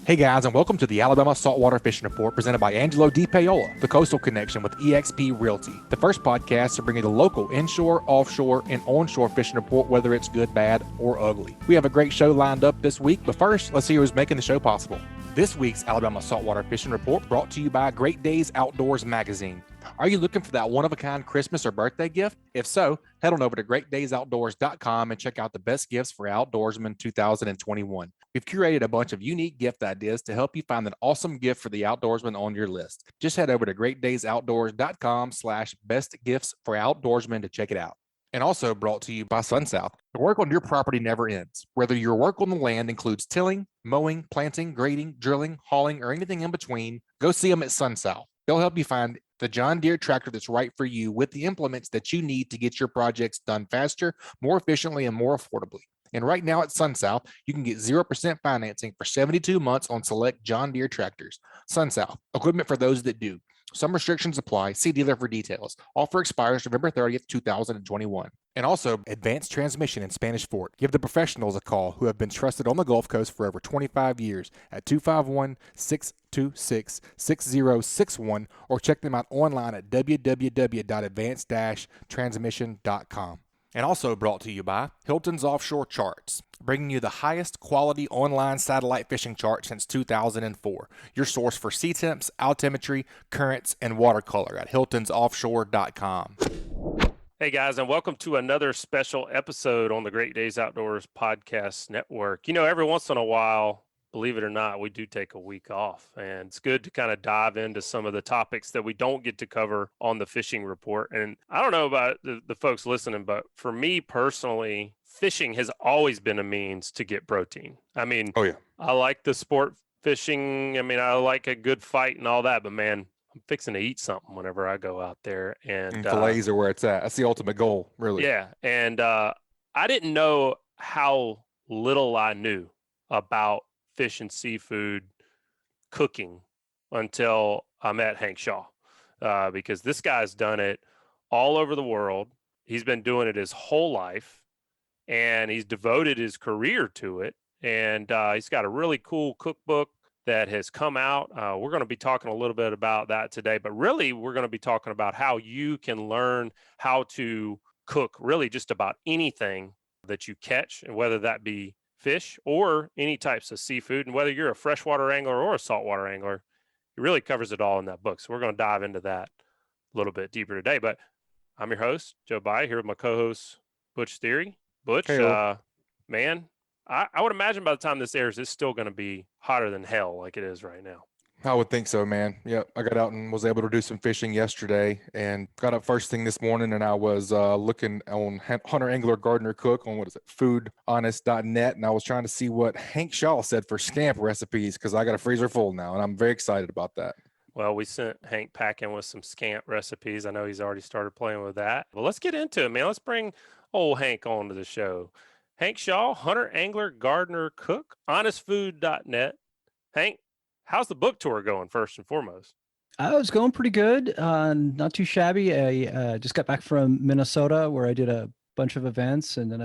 Hey guys, and welcome to the Alabama Saltwater Fishing Report presented by Angelo DePaola, the Coastal Connection with eXp Realty. The first podcast to bring you the local inshore, offshore, and onshore fishing report, whether it's good, bad, or ugly. We have a great show lined up this week, but first, let's see who's making the show possible. This week's Alabama Saltwater Fishing Report brought to you by Great Days Outdoors magazine. Are you looking for that one-of-a-kind Christmas or birthday gift? If so, head on over to greatdaysoutdoors.com and check out the best gifts for outdoorsmen 2021. We've curated a bunch of unique gift ideas to help you find an awesome gift for the outdoorsman on your list. Just head over to greatdaysoutdoors.com/best gifts for outdoorsmen to check it out. And also brought to you by SunSouth. The work on your property never ends. Whether your work on the land includes tilling, mowing, planting, grading, drilling, hauling, or anything in between, go see them at SunSouth. They'll help you find the John Deere tractor that's right for you with the implements that you need to get your projects done faster, more efficiently, and more affordably. And right now at SunSouth, you can get 0% financing for 72 months on select John Deere tractors. SunSouth, equipment for those that do. Some restrictions apply. See dealer for details. Offer expires November 30th, 2021. And also, Advanced Transmission in Spanish Fort. Give the professionals a call who have been trusted on the Gulf Coast for over 25 years at 251-626-6061 or check them out online at www.advanced-transmission.com. And also brought to you by Hilton's Offshore Charts, bringing you the highest quality online satellite fishing chart since 2004. Your source for sea temps, altimetry, currents, and watercolor at hiltonsoffshore.com. Hey guys, and welcome to another special episode on the Great Days Outdoors Podcast Network. You know, every once in a while, believe it or not, we do take a week off, and it's good to kind of dive into some of the topics that we don't get to cover on the fishing report. And I don't know about the folks listening, but for me personally, fishing has always been a means to get protein. I mean, I like the sport fishing. I mean, I like a good fight and all that, but man, I'm fixing to eat something whenever I go out there. And fillets are where it's at. That's the ultimate goal, really. Yeah. And I didn't know how little I knew about fish and seafood cooking until I met Hank Shaw, because this guy's done it all over the world. He's been doing it his whole life, and he's devoted his career to it. And he's got a really cool cookbook that has come out. We're going to be talking a little bit about that today, but really we're going to be talking about how you can learn how to cook really just about anything that you catch, and whether that be fish or any types of seafood, and whether you're a freshwater angler or a saltwater angler, it really covers it all in that book. So we're going to dive into that a little bit deeper today. But I'm your host, Joe Baya, here with my co-host, Butch Thierry. Butch, man, I would imagine by the time this airs, it's still going to be hotter than hell like it is right now. I would think so, man. Yeah, I got out and was able to do some fishing yesterday, and got up first thing this morning, and I was looking on Hunter Angler Gardener Cook on foodhonest.net, and I was trying to see what Hank Shaw said for scamp recipes, because I got a freezer full now, and I'm very excited about that. Well, we sent Hank packing with some scamp recipes. I know he's already started playing with that. Well, let's get into it, man. Let's bring old Hank on to the show. Hank Shaw, Hunter Angler Gardener Cook, honestfood.net. Hank, how's the book tour going, first and foremost? I was going pretty good. Not too shabby. I just got back from Minnesota, where I did a bunch of events, and then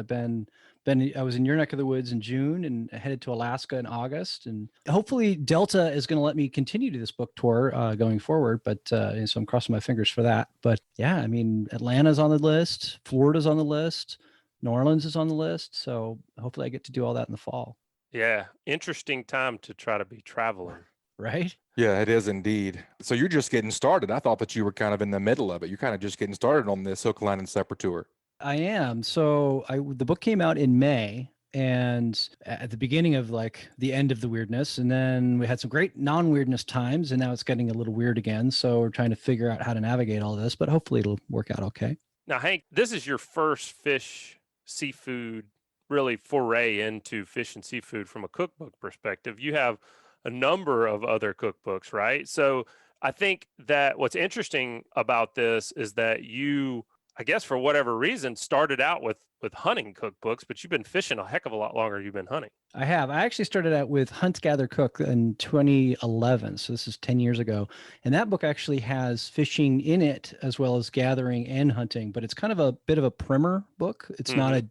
I was in your neck of the woods in June, and headed to Alaska in August. And hopefully Delta is going to let me continue to this book tour going forward. But so I'm crossing my fingers for that. But yeah, I mean, Atlanta's on the list, Florida's on the list, New Orleans is on the list. So hopefully I get to do all that in the fall. Yeah, interesting time to try to be traveling. Right? Yeah, it is indeed. So you're just getting started. I thought that you were kind of in the middle of it. You're kind of just getting started on this hook, line, and sinker tour. I am. So the book came out in May, and at the beginning of like the end of the weirdness, and then we had some great non-weirdness times, and now it's getting a little weird again. So we're trying to figure out how to navigate all this, but hopefully it'll work out okay. Now, Hank, this is your first fish, seafood, really foray into fish and seafood from a cookbook perspective. You have a number of other cookbooks, right? So I think that what's interesting about this is that you, I guess for whatever reason, started out with hunting cookbooks, but you've been fishing a heck of a lot longer than you've been hunting. I have. I actually started out with Hunt, Gather, Cook in 2011. So this is 10 years ago. And that book actually has fishing in it as well as gathering and hunting, but it's kind of a bit of a primer book. It's not a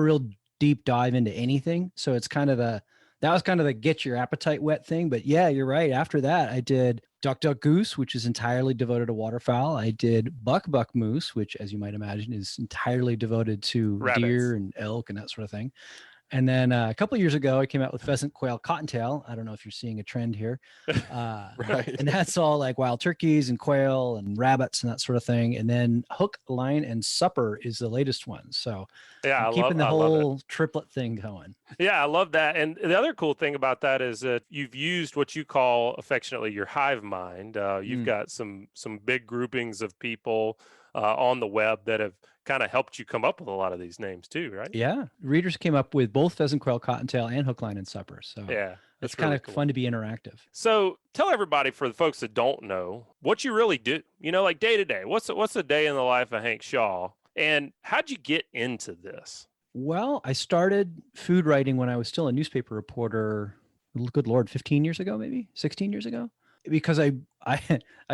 real deep dive into anything. So it's kind of that was kind of the get your appetite wet thing. But yeah, you're right. After that, I did duck duck goose, which is entirely devoted to waterfowl. I did buck moose, which, as you might imagine, is entirely devoted to Rabbits. deer and elk and that sort of thing. And then a couple of years ago, I came out with pheasant, quail, cottontail. I don't know if you're seeing a trend here. Right. And that's all like wild turkeys and quail and rabbits and that sort of thing. And then hook, line, and supper is the latest one. So Yeah, I'm keeping the whole triplet thing going. Yeah, I love that. And the other cool thing about that is that you've used what you call affectionately your hive mind. You've got some big groupings of people on the web that have kind of helped you come up with a lot of these names too, right? Yeah. Readers came up with both pheasant, quail, cottontail, and hook, line, and supper. So yeah, it's kind of fun to be interactive. So tell everybody, for the folks that don't know, what you really do, like day to day. What's a day in the life of Hank Shaw? And how'd you get into this? Well, I started food writing when I was still a newspaper reporter, good Lord, 15 years ago, maybe 16 years ago, because I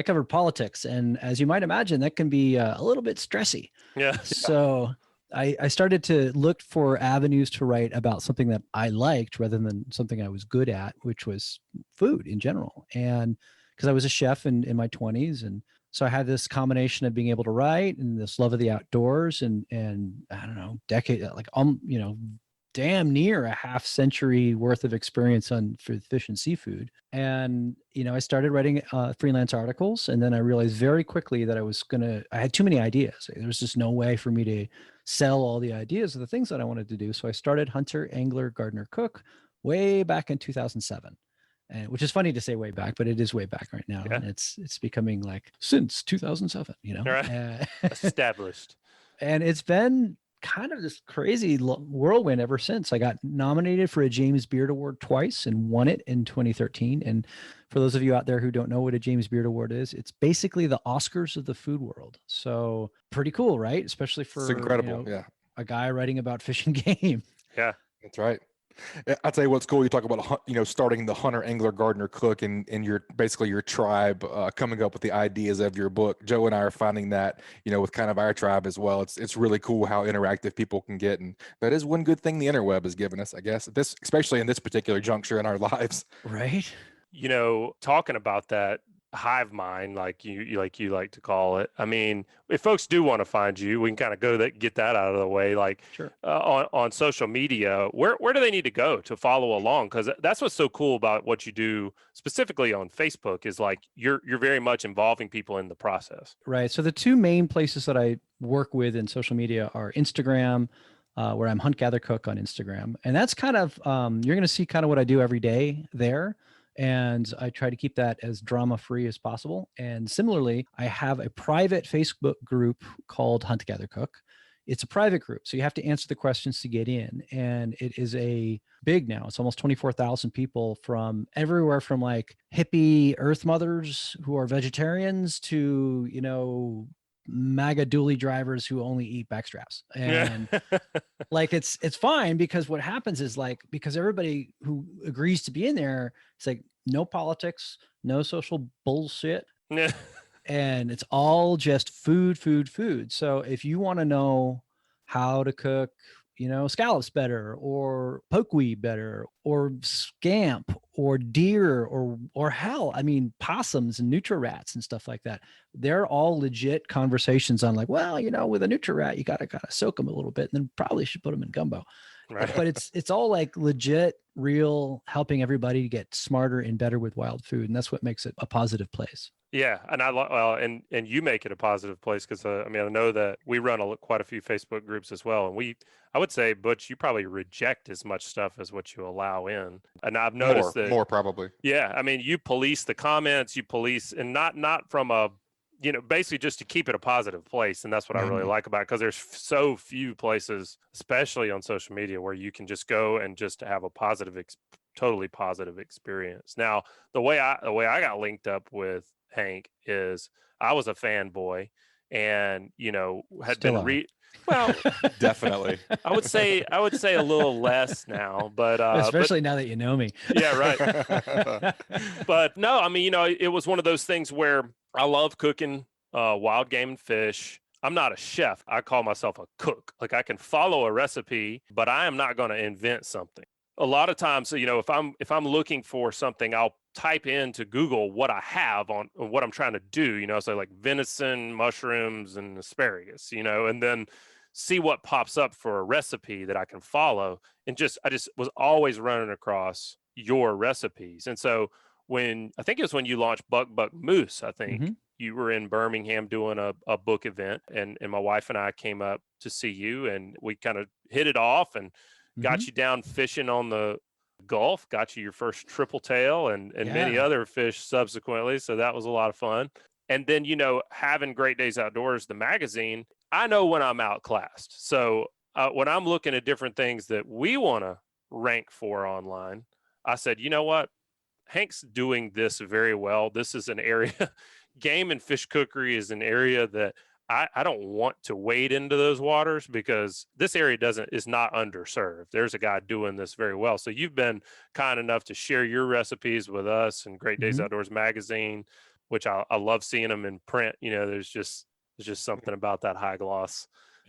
covered politics. And as you might imagine, that can be a little bit stressy. Yeah. So I started to look for avenues to write about something that I liked rather than something I was good at, which was food in general. And because I was a chef in my 20s. And so I had this combination of being able to write and this love of the outdoors and I don't know, damn near a half century worth of experience for fish and seafood. And, I started writing freelance articles, and then I realized very quickly that I had too many ideas. There was just no way for me to sell all the ideas of the things that I wanted to do. So I started Hunter, Angler, Gardener, Cook way back in 2007. Which is funny to say way back, but it is way back right now. Yeah. And it's becoming like since 2007, Right. Established. And it's been kind of this crazy whirlwind ever since. I got nominated for a James Beard Award twice and won it in 2013. And for those of you out there who don't know what a James Beard Award is, it's basically the Oscars of the food world. So pretty cool, right? Especially for It's incredible. Yeah. A guy writing about fish and game. Yeah, that's right. I'll tell you what's cool. You talk about, starting the Hunter, Angler, Gardener, Cook and your tribe coming up with the ideas of your book. Joe and I are finding that, with kind of our tribe as well. It's really cool how interactive people can get. And that is one good thing the interweb has given us, I guess, especially in this particular juncture in our lives. Right. Talking about that hive mind, like you like to call it. I mean, if folks do want to find you, we can kind of get that out of the way. Like, sure. On social media, where do they need to go to follow along? Because that's what's so cool about what you do specifically on Facebook is like you're very much involving people in the process. Right. So the two main places that I work with in social media are Instagram, where I'm Hunt Gather Cook on Instagram, and that's kind of you're going to see kind of what I do every day there. And I try to keep that as drama-free as possible. And similarly, I have a private Facebook group called Hunt Gather Cook. It's a private group, so you have to answer the questions to get in. And it is big now. It's almost 24,000 people from everywhere from like hippie earth mothers who are vegetarians to, MAGA dually drivers who only eat backstraps. And like, it's fine because what happens is because everybody who agrees to be in there, it's like no politics, no social bullshit. Yeah. And it's all just food. So if you want to know how to cook, scallops better or pokeweed better or scamp or deer or hell, I mean, possums and nutri-rats and stuff like that. They're all legit conversations on like, well, with a nutri-rat, you got to kind of soak them a little bit and then probably should put them in gumbo. Right. But it's all like legit, real, helping everybody to get smarter and better with wild food. And that's what makes it a positive place. Yeah, and and you make it a positive place because I know that we run quite a few Facebook groups as well, and I would say, Butch, you probably reject as much stuff as what you allow in, and I've noticed more probably. Yeah, I mean, you police the comments, and not from a basically just to keep it a positive place, and that's what I really like about it because there's so few places, especially on social media, where you can just go and just have a totally positive experience. Now, the way I got linked up with Hank is I was a fanboy and had Still been well definitely I would say a little less now, but especially now that you know me. Yeah, right. But no, I mean, it was one of those things where I love cooking wild game and fish. I'm not a chef. I call myself a cook. Like I can follow a recipe, but I am not going to invent something. a lot of times, if I'm looking for something, I'll type into Google what I have on what I'm trying to do, so like venison, mushrooms, and asparagus, and then see what pops up for a recipe that I can follow. And I just was always running across your recipes. And so I think it was when you launched Buck Moose, I think Mm-hmm. you were in Birmingham doing a book event, and my wife and I came up to see you, and we kind of hit it off and got you down fishing on the Gulf, got you your first triple tail and many other fish subsequently. So that was a lot of fun. And then, having Great Days Outdoors, the magazine, I know when I'm outclassed. So when I'm looking at different things that we want to rank for online, I said, you know what? Hank's doing this very well. This is an area, game and fish cookery is an area that I don't want to wade into those waters, because this area is not underserved. There's a guy doing this very well. So you've been kind enough to share your recipes with us and Great Days Outdoors magazine, which I love seeing them in print. There's just something about that high gloss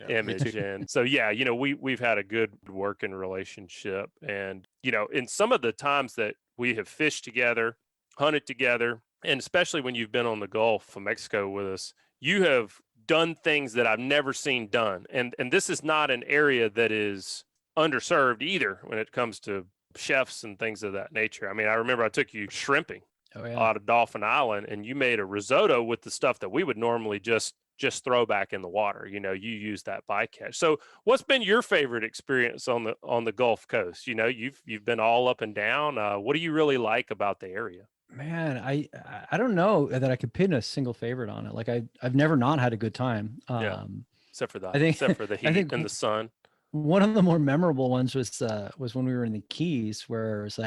image. And so, we've had a good working relationship. And, in some of the times that we have fished together, hunted together, and especially when you've been on the Gulf of Mexico with us, you have done things that I've never seen done. And this is not an area that is underserved either when it comes to chefs and things of that nature. I mean, I remember I took you shrimping out of Dolphin Island, and you made a risotto with the stuff that we would normally just throw back in the water. You use that bycatch. So what's been your favorite experience on the Gulf Coast? You've been all up and down. What do you really like about the area? Man, I don't know that I could pin a single favorite on it. Like I've never not had a good time. Except for the heat and the sun. One of the more memorable ones was when we were in the Keys, where it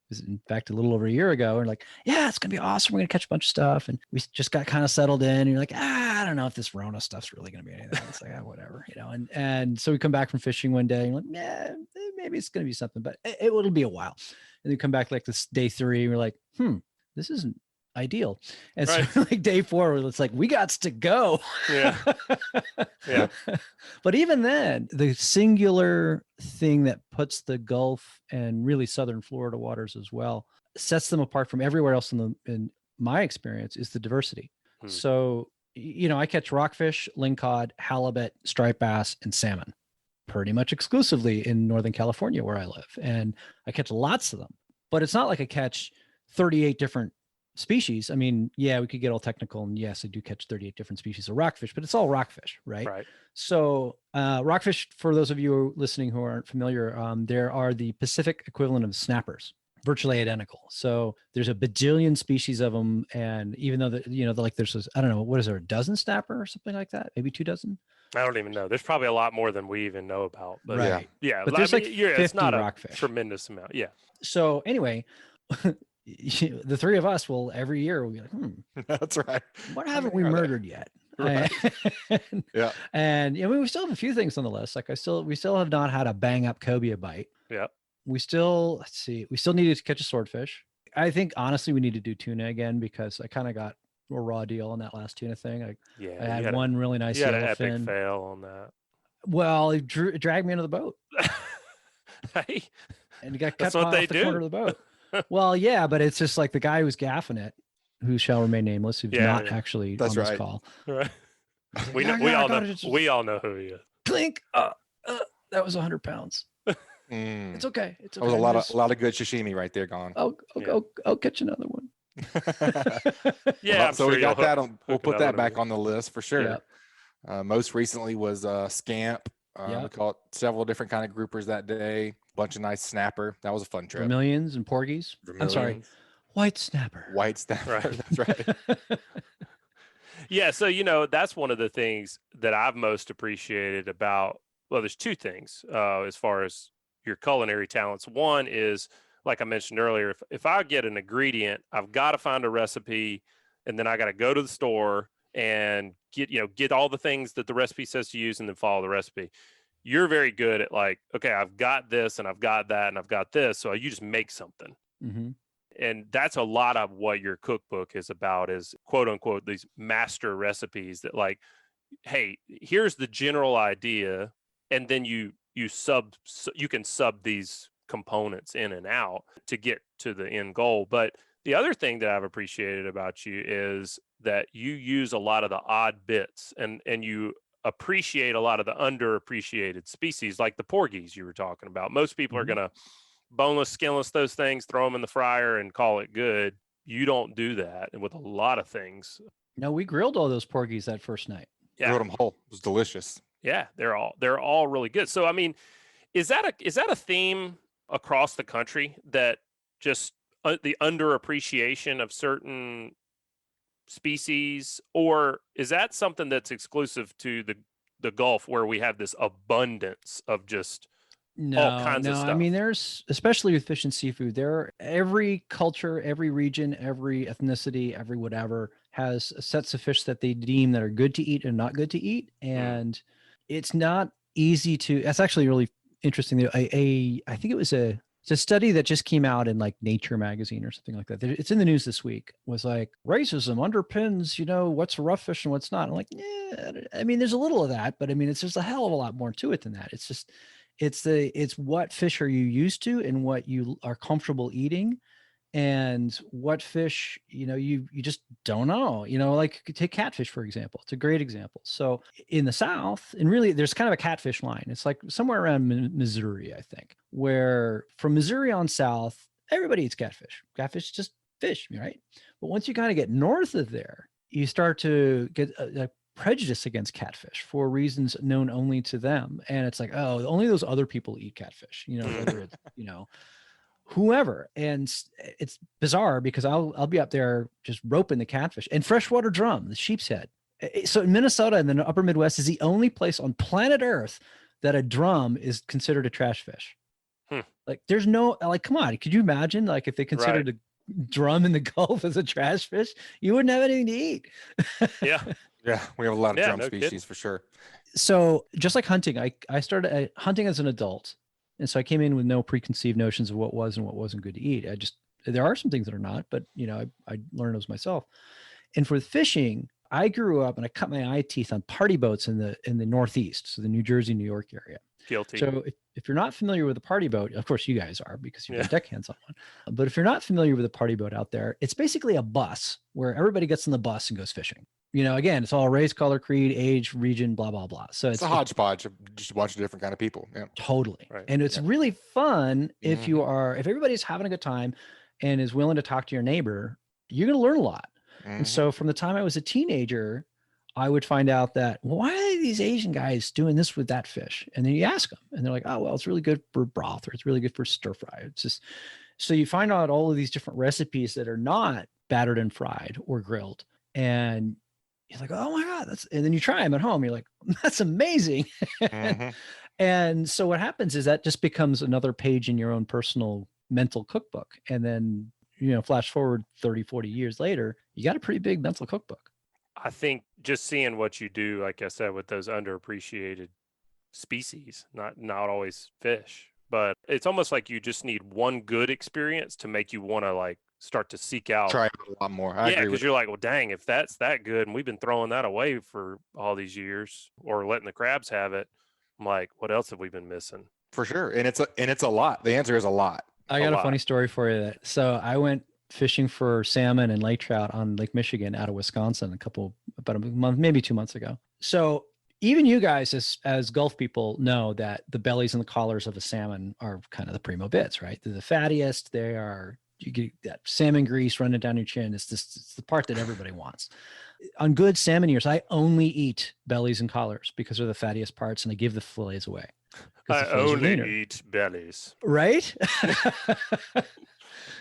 was in fact a little over a year ago. And it's gonna be awesome. We're gonna catch a bunch of stuff, and we just got kind of settled in. And you're like, I don't know if this Rona stuff's really gonna be anything. It's like, whatever, And so we come back from fishing one day, and you're like, maybe it's gonna be something, but it'll be a while. And then come back this day 3, and we're like, this isn't ideal. And so day 4, it's like, we got to go. Yeah. But even then, the singular thing that puts the Gulf and really Southern Florida waters as well, sets them apart from everywhere else in my experience, is the diversity. So, I catch rockfish, lingcod, halibut, striped bass, and salmon pretty much exclusively in Northern California where I live. And I catch lots of them, but it's not like I catch 38 different species. I mean, we could get all technical, and yes, I do catch 38 different species of rockfish, but it's all rockfish, right? Right. So rockfish, for those of you listening who aren't familiar, there are the Pacific equivalent of snappers, virtually identical. So there's a bajillion species of them. And even though there's this, I don't know, what is there, a dozen snapper or something like that? Maybe 2 dozen? I don't even know. There's probably a lot more than we even know about. But right. Yeah. But there's 50 it's not rockfish. A tremendous amount. Yeah. So anyway, the 3 of us will every year we'll be like, That's right. What haven't we murdered yet? Right. And we still have a few things on the list. Like we still have not had a bang up cobia bite. Yeah. We still needed to catch a swordfish. I think honestly we need to do tuna again, because I kind of got a raw deal on that last tuna thing. I had one really nice yellowfin. Epic fail on that. Well, it dragged me into the boat. Hey, and you got cut off the corner of the boat. Well, yeah, but it's just like the guy who's gaffing it, who shall remain nameless, who's not actually on this call. Right. We all know who he is. Clink. That was 100 pounds. It's okay. It's okay. That was a lot of good sashimi right there gone. I'll catch another one. Yeah. So we got that on. We'll put that back on the list for sure. Yep. Most recently was scamp. We caught several different kind of groupers that day. Bunch of nice snapper. That was a fun trip. Vermilions and porgies. I'm sorry, white snapper. White snapper. Right. That's right. Yeah. So that's one of the things that I've most appreciated about. Well, there's 2 things as far as your culinary talents. One is, like I mentioned earlier, if I get an ingredient, I've got to find a recipe, and then I got to go to the store and get all the things that the recipe says to use, and then follow the recipe. You're very good at okay, I've got this and I've got that and I've got this. So you just make something. Mm-hmm. And that's a lot of what your cookbook is about, is quote unquote, these master recipes that hey, here's the general idea. And then you can sub these components in and out to get to the end goal. But the other thing that I've appreciated about you is that you use a lot of the odd bits and you appreciate a lot of the underappreciated species, like the porgies you were talking about. Most people are going to boneless, skinless those things, throw them in the fryer and call it good. You don't do that. And with a lot of things. No, we grilled all those porgies that first night. Yeah. Grilled them whole. It was delicious. Yeah, they're all really good. So I mean, is that a theme across the country, that just the underappreciation of certain species, or is that something that's exclusive to the Gulf, where we have this abundance of just all kinds of stuff? I mean, there's, especially with fish and seafood, every culture, every region, every ethnicity, every whatever has sets of fish that they deem that are good to eat and not good to eat. And it's not easy to, that's actually really interesting. I think it was it's a study that just came out in like Nature magazine or something like that. It's in the news this week. Was like, racism underpins, what's rough fish and what's not. I'm like, yeah, I mean, there's a little of that, but I mean, it's just a hell of a lot more to it than that. It's just, it's what fish are you used to and what you are comfortable eating, and what fish, you just don't know, like take catfish, for example. It's a great example. So in the South, and really there's kind of a catfish line. It's like somewhere around Missouri, I think, where from Missouri on south, everybody eats catfish. Catfish is just fish, right? But once you kind of get north of there, you start to get a prejudice against catfish for reasons known only to them. And it's like, oh, only those other people eat catfish, whether it's, whoever. And it's bizarre because I'll be up there just roping the catfish and freshwater drum, the sheep's head. So in Minnesota and the upper Midwest is the only place on planet Earth that a drum is considered a trash fish. Like there's no, like, come on, could you imagine like if they considered a drum in the Gulf as a trash fish, you wouldn't have anything to eat. Yeah. Yeah. We have a lot of drum species for sure. So just like hunting, I started hunting as an adult. And so I came in with no preconceived notions of what was and what wasn't good to eat. There are some things that are not, but I learned those myself. And for fishing, I grew up and I cut my eye teeth on party boats in the Northeast. So the New Jersey, New York area. Guilty. So if you're not familiar with a party boat, of course you guys are because you've got deckhands on one. But if you're not familiar with a party boat out there, it's basically a bus where everybody gets on the bus and goes fishing. Again, it's all race, color, creed, age, region, blah, blah, blah. So it's a hodgepodge of just a bunch of different kind of people. Yeah. Totally. Right. And it's really fun if everybody's having a good time and is willing to talk to your neighbor, you're going to learn a lot. And so from the time I was a teenager, I would find out that, why are these Asian guys doing this with that fish? And then you ask them and they're like, oh, well, it's really good for broth or it's really good for stir fry. It's just, so you find out all of these different recipes that are not battered and fried or grilled. And you're like, oh my God, and then you try them at home. You're like, that's amazing. And so what happens is that just becomes another page in your own personal mental cookbook. And then, flash forward 30, 40 years later, you got a pretty big mental cookbook. I think just seeing what you do, like I said, with those underappreciated species, not always fish, but it's almost like you just need one good experience to make you want to like start to seek out. Try a lot more. Yeah, because you're like, well, dang, if that's that good and we've been throwing that away for all these years or letting the crabs have it, I'm like, what else have we been missing? For sure. And it's a lot. The answer is a lot. I got a funny story for you. So I went fishing for salmon and lake trout on Lake Michigan out of Wisconsin about a month, maybe 2 months ago. So even you guys as Gulf people know that the bellies and the collars of a salmon are kind of the primo bits, right? They're the fattiest. You get that salmon grease running down your chin. It's the part that everybody wants. On good salmon ears, I only eat bellies and collars because they're the fattiest parts, and I give the fillets away. I only eat bellies. Right?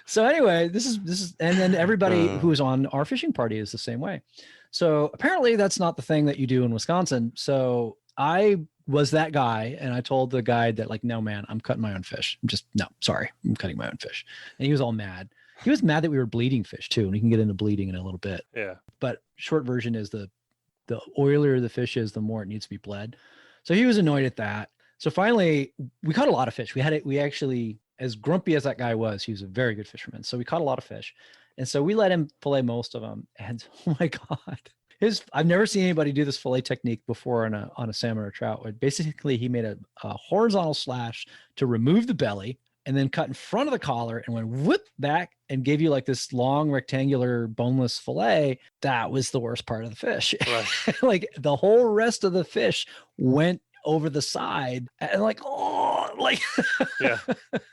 So anyway, this is, and then everybody who is on our fishing party is the same way. So apparently that's not the thing that you do in Wisconsin. So I was that guy, and I told the guide that, like, no, man, I'm cutting my own fish. I'm cutting my own fish. And he was all mad. He was mad that we were bleeding fish too, and we can get into bleeding in a little bit. Yeah. But short version is the oilier the fish is, the more it needs to be bled. So he was annoyed at that. So finally, we caught a lot of fish. We actually, as grumpy as that guy was, he was a very good fisherman. So we caught a lot of fish. And so we let him fillet most of them. And oh my God, I've never seen anybody do this fillet technique before on a salmon or trout. Basically, he made a horizontal slash to remove the belly, and then cut in front of the collar and went whoop back and gave you like this long rectangular boneless fillet, that was the worst part of the fish. Right. Like the whole rest of the fish went over the side and like, oh, like, Yeah.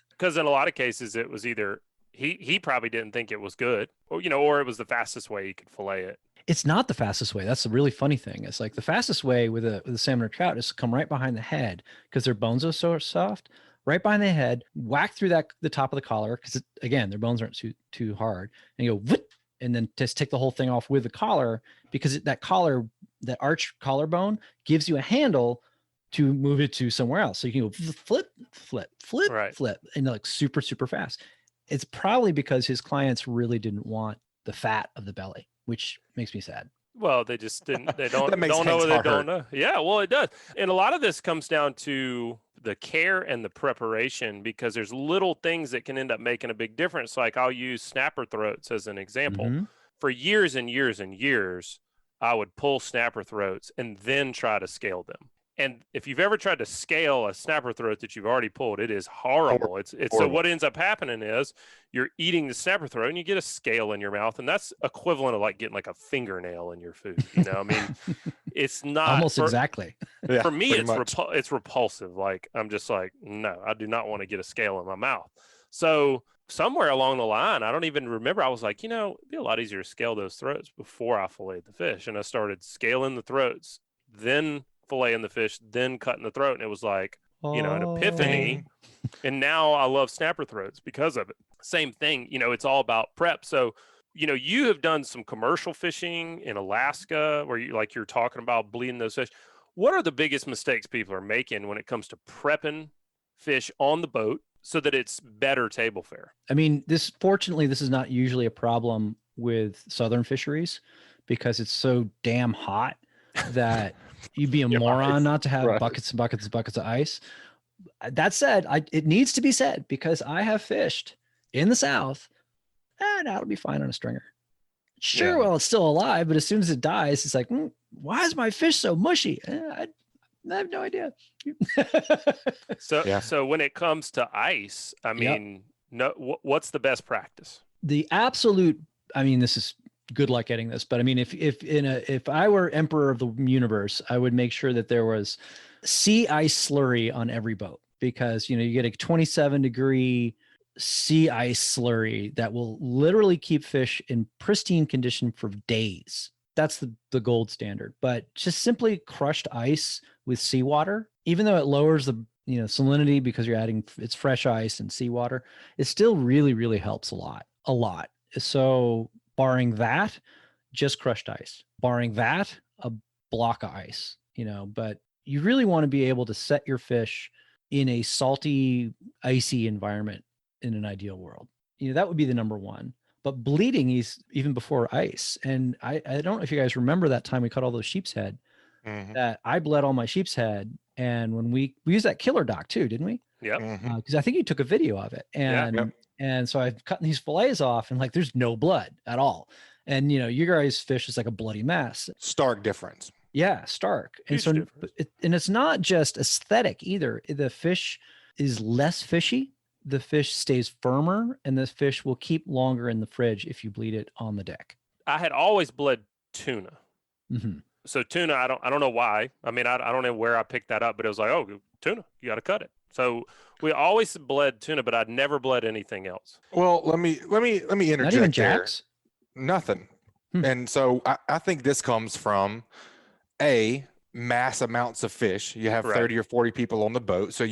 Because in a lot of cases, it was either he probably didn't think it was good, or or it was the fastest way he could fillet it. It's not the fastest way. That's the really funny thing. It's like the fastest way with a salmon or trout is to come right behind the head because their bones are so soft. Right behind the head, whack through the top of the collar because again their bones aren't too hard, and you go whoop, and then just take the whole thing off with the collar because that arch collarbone gives you a handle to move it to somewhere else. So you can go flip, flip, flip, Right. flip, and like super, super fast. It's probably because his clients really didn't want the fat of the belly, which makes me sad. Well, they just didn't. They don't That makes know Hank's what they heart don't hurt. know. Yeah, well, it does, and a lot of this comes down to the care and the preparation because there's little things that can end up making a big difference. Like I'll use snapper throats as an example. Mhm. For years and years and years, I would pull snapper throats and then try to scale them. And if you've ever tried to scale a snapper throat that you've already pulled, it is horrible. It's so Horrible. what ends up happening is you're eating the snapper throat and you get a scale in your mouth, and that's equivalent of like getting like a fingernail in your food. I mean, it's not Almost exactly. Yeah, for me. pretty It's much. it's repulsive. Like I'm just like, no, I do not want to get a scale in my mouth. So somewhere along the line, I don't even remember. I was like, it'd be a lot easier to scale those throats before I filleted the fish, and I started scaling the throats, then filleting the fish, then cutting the throat, and it was like an epiphany. And now I love snapper throats because of it. Same thing, it's all about prep. So you have done some commercial fishing in Alaska where you're talking about bleeding those fish. What are the biggest mistakes people are making when it comes to prepping fish on the boat so that it's better table fare? I mean, fortunately, this is not usually a problem with southern fisheries because it's so damn hot that you'd be a Yeah, moron ice. not to have Right. buckets and buckets and buckets of ice. That said, it needs to be said because I have fished in the South, and that'll be fine on a stringer. Sure, Yeah. well, it's still alive, but as soon as it dies, it's like, why is my fish so mushy? I have no idea. So Yeah. so when it comes to ice, I mean, what's the best practice? The absolute, I mean, this is good luck getting this, but I mean, if I were emperor of the universe, I would make sure that there was sea ice slurry on every boat because, you get a 27-degree sea ice slurry that will literally keep fish in pristine condition for days. That's the gold standard, but just simply crushed ice with seawater, even though it lowers the salinity because you're adding it's fresh ice and seawater, it still really, really helps a lot. So barring that, just crushed ice. Barring that, a block of ice, but you really want to be able to set your fish in a salty, icy environment in an ideal world. That would be the number one. But bleeding is even before ice. And I don't know if you guys remember that time we caught all those sheep's head, Mhm. that I bled all my sheep's head. And when we used that killer dock too, didn't we? Yep. Mhm. Because I think you took a video of it. And Yep. and so I've cut these fillets off and like there's no blood at all. And your guys' fish is like a bloody mess. Stark difference. Yeah, stark. And Huge so difference. and it's not just aesthetic either. The fish is less fishy. The fish stays firmer, and the fish will keep longer in the fridge if you bleed it on the deck. I had always bled tuna. Mm-hmm. So tuna, I don't know why. I mean, I don't know where I picked that up, but it was like, oh, tuna, you got to cut it. So we always bled tuna, but I'd never bled anything else. Well, let me interject Not even there. jacks. Nothing. Hmm. And so I think this comes from mass amounts of fish. You have Right. 30 or 40 people on the boat. So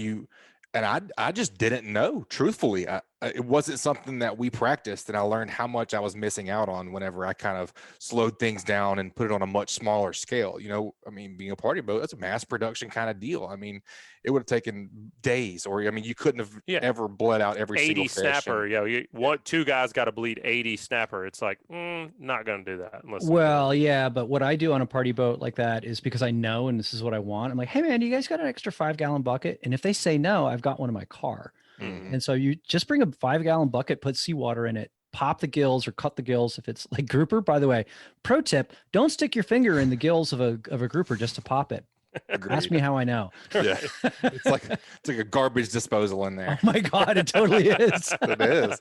I just didn't know, truthfully. It wasn't something that we practiced, and I learned how much I was missing out on whenever I kind of slowed things down and put it on a much smaller scale. I mean, being a party boat, that's a mass production kind of deal. I mean, it would have taken days, or you couldn't have ever bled out every 80 single fish. snapper. You want two guys got to bleed 80 snapper. It's like, not going to do that. Unless Well, yeah, but what I do on a party boat like that is because I know, and this is what I want. I'm like, hey man, do you guys got an extra 5-gallon bucket? And if they say no, I've got one in my car. Mhm. And so you just bring a 5-gallon bucket, put seawater in it, pop the gills or cut the gills. If it's like grouper, by the way, pro tip, don't stick your finger in the gills of a grouper just to pop it. Agreed. Ask me how I know. Yeah. It's like a garbage disposal in Oh there. my God, it totally is. It is.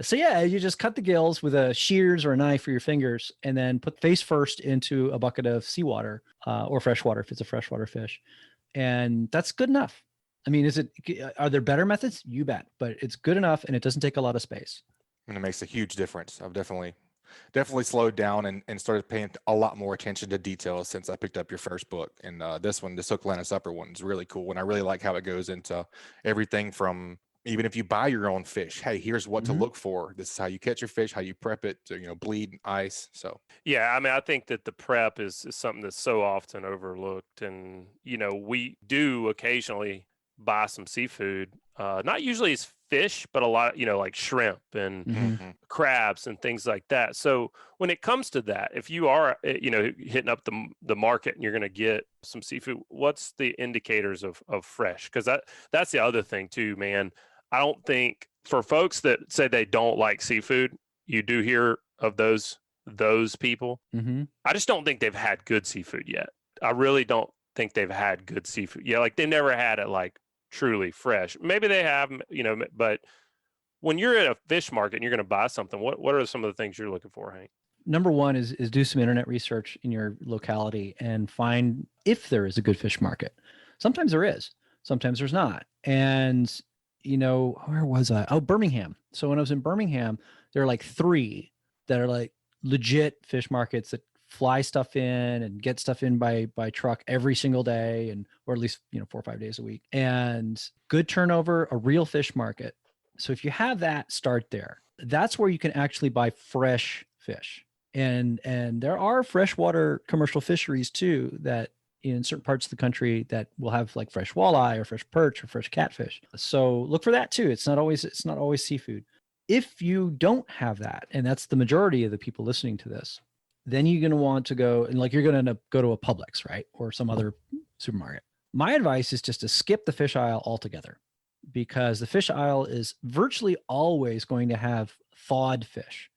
So yeah, you just cut the gills with a shears or a knife for your fingers, and then put face first into a bucket of seawater or freshwater if it's a freshwater fish, and that's good enough. I mean, are there better methods? You bet, but it's good enough, and it doesn't take a lot of space. And it makes a huge difference. I've definitely slowed down and started paying a lot more attention to details since I picked up your first book. And this Hook, Line, and Supper one is really cool. And I really like how it goes into everything from, even if you buy your own fish, hey, here's what to look for. This is how you catch your fish, how you prep it to, bleed, ice. So yeah, I mean, I think that the prep is something that's so often overlooked. And, we do occasionally buy some seafood. Not usually as fish, but a lot, like shrimp and crabs and things like that. So when it comes to that, if you are, hitting up the market and you're going to get some seafood, what's the indicators of fresh? Because that's the other thing too, man. I don't think, for folks that say they don't like seafood, you do hear of those people. I just don't think they've had good seafood yet. I really don't think they've had good seafood. Yeah, like they never had it like truly fresh. Maybe they have, but when you're at a fish market and you're going to buy something, what are some of the things you're looking for, Hank? Number one is do some internet research in your locality and find if there is a good fish market. Sometimes there is, sometimes there's not. And, where was I? Oh, Birmingham. So when I was in Birmingham, there are like 3 that are like legit fish markets that fly stuff in and get stuff in by truck every single day, and or at least 4 or 5 days a week, and good turnover, a real fish market. So if you have that, start there. That's where you can actually buy fresh fish. And there are freshwater commercial fisheries too, that in certain parts of the country that will have like fresh walleye or fresh perch or fresh catfish. So look for that too. It's not always seafood. If you don't have that, and that's the majority of the people listening to this, then you're going to want to go and you're going to go to a Publix, right? Or some other supermarket. My advice is just to skip the fish aisle altogether, because the fish aisle is virtually always going to have thawed fish,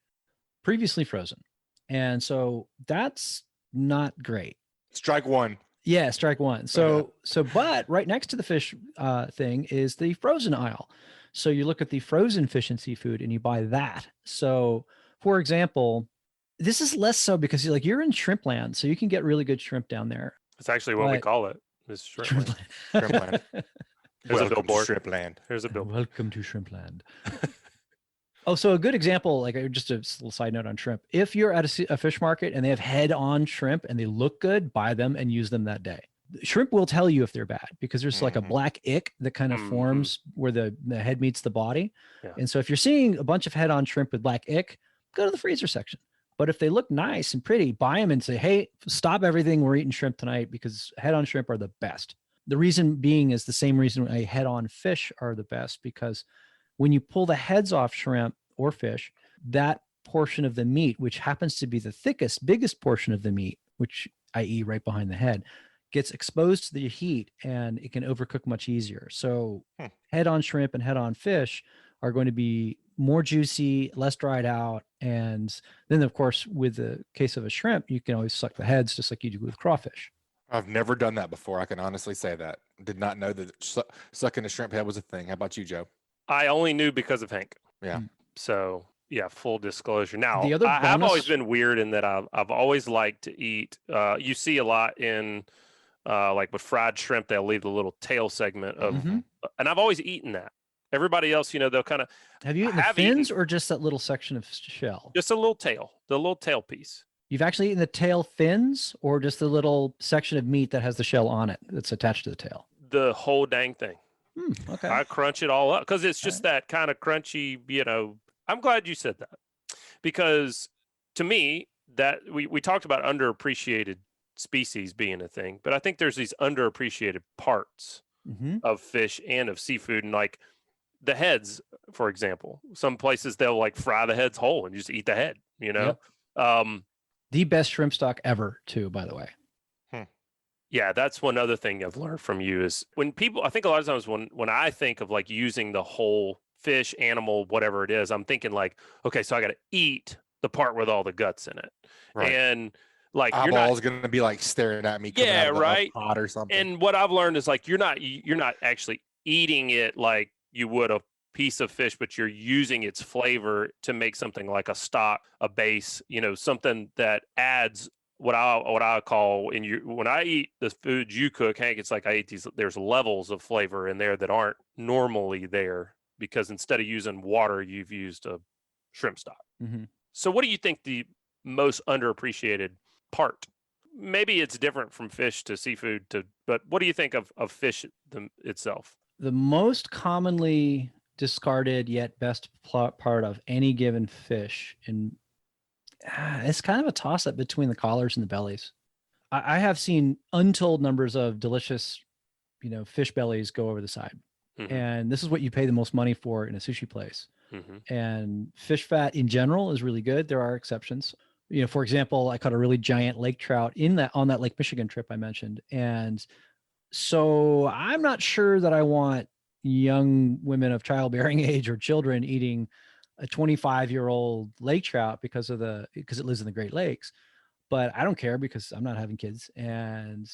previously frozen. And so that's not great. Strike one. Yeah, strike one. So but right next to the fish thing is the frozen aisle. So you look at the frozen fish and seafood and you buy that. So for example, this is less so because you're in shrimp land, so you can get really good shrimp down there. It's actually what we call it. Is shrimp land. Shrimp land. There's a billboard. To shrimp land. Here's a billboard. Welcome to shrimp land. Oh, so a good example, just a little side note on shrimp. If you're at a fish market and they have head-on shrimp and they look good, buy them and use them that day. Shrimp will tell you if they're bad, because there's like a black ick that kind of forms where the head meets the body. Yeah. And so if you're seeing a bunch of head-on shrimp with black ick, go to the freezer section. But if they look nice and pretty, buy them and say, hey, stop everything. We're eating shrimp tonight, because head-on shrimp are the best. The reason being is the same reason head-on fish are the best, because when you pull the heads off shrimp or fish, that portion of the meat, which happens to be the thickest, biggest portion of the meat, which i.e. right behind the head, gets exposed to the heat and it can overcook much easier. So head-on shrimp and head-on fish are going to be more juicy, less dried out. And then, of course, with the case of a shrimp, you can always suck the heads just like you do with crawfish. I've never done that before. I can honestly say that. Did not know that sucking a shrimp head was a thing. How about you, Joe? I only knew because of Hank. Yeah. So, yeah, full disclosure. Now, the other I've always been weird in that I've always liked to eat. You see a lot in like with fried shrimp, they'll leave the little tail segment of, and I've always eaten that. Everybody else, they'll kind of. Have you eaten the fins or just that little section of shell? Just a little tail, the little tail piece. You've actually eaten the tail fins, or just the little section of meat that has the shell on it that's attached to the tail? The whole dang thing. Okay. I crunch it all up because it's just that kind of crunchy, I'm glad you said that, because to me, that we talked about underappreciated species being a thing, but I think there's these underappreciated parts of fish and of seafood, and like the heads, for example. Some places they'll like fry the heads whole and just eat the head, Yep. The best shrimp stock ever too, by the way. Yeah, that's one other thing I've learned from you is when people, I think a lot of times when I think of like using the whole fish, animal, whatever it is, I'm thinking like, okay, so I got to eat the part with all the guts in it. Right. And Like Eyeball's going to be like staring at me coming out of the pot or something. And what I've learned is like you're not actually eating it like you would a piece of fish, but you're using its flavor to make something like a stock, a base, something that adds what I call when I eat the food you cook, Hank, it's like I eat there's levels of flavor in there that aren't normally there because instead of using water, you've used a shrimp stock. Mm-hmm. So what do you think the most underappreciated part? Maybe it's different from fish to seafood but what do you think of fish itself? The most commonly discarded yet best part of any given fish, and it's kind of a toss-up between the collars and the bellies. I have seen untold numbers of delicious, fish bellies go over the side. Mm-hmm. And this is what you pay the most money for in a sushi place. Mm-hmm. And fish fat in general is really good. There are exceptions. For example, I caught a really giant lake trout on that Lake Michigan trip I mentioned. And so I'm not sure that I want young women of childbearing age or children eating a 25-year-old lake trout because it lives in the Great Lakes. But I don't care because I'm not having kids. And,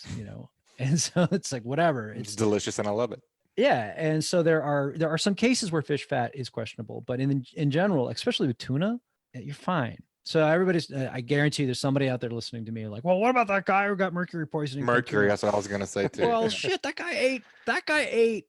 and so it's like, whatever. It's delicious and I love it. Yeah. And so there are some cases where fish fat is questionable, but in general, especially with tuna, you're fine. So I guarantee there's somebody out there listening to me like, well, what about that guy who got mercury poisoning? Mercury, that's what I was going to say too. Well, shit, that guy ate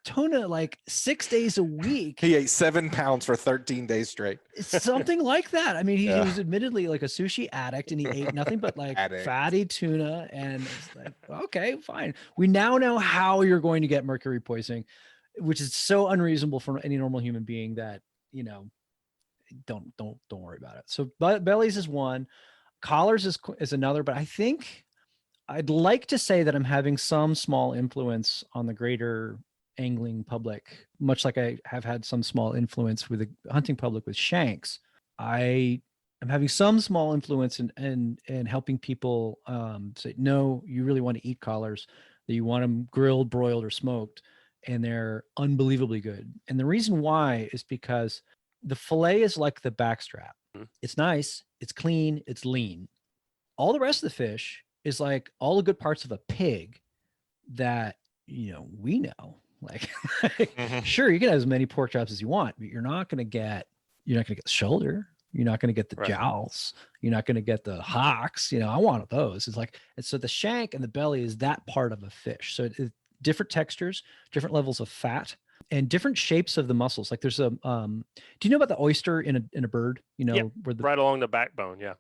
tuna like 6 days a week. He ate 7 pounds for 13 days straight. Something like that. I mean, he was admittedly like a sushi addict and he ate nothing but like fatty tuna. And it's like, okay, fine. We now know how you're going to get mercury poisoning, which is so unreasonable for any normal human being that, don't worry about it. So bellies is one, collars is another, but I think I'd like to say that I'm having some small influence on the greater angling public, much like I have had some small influence with the hunting public with Shanks. I am having some small influence in helping people say, no, you really want to eat collars, that you want them grilled, broiled, or smoked, and they're unbelievably good. And the reason why is because the fillet is like the backstrap. It's nice, it's clean, it's lean. All the rest of the fish is like all the good parts of a pig that, we know. Like, sure, you can have as many pork chops as you want, but you're not going to get the shoulder. You're not going to get the jowls. You're not going to get the hocks. I want those. It's like, and so the shank and the belly is that part of a fish. So it's different textures, different levels of fat, and different shapes of the muscles. Like there's a, do you know about the oyster in a bird? Where right along the backbone. Yeah.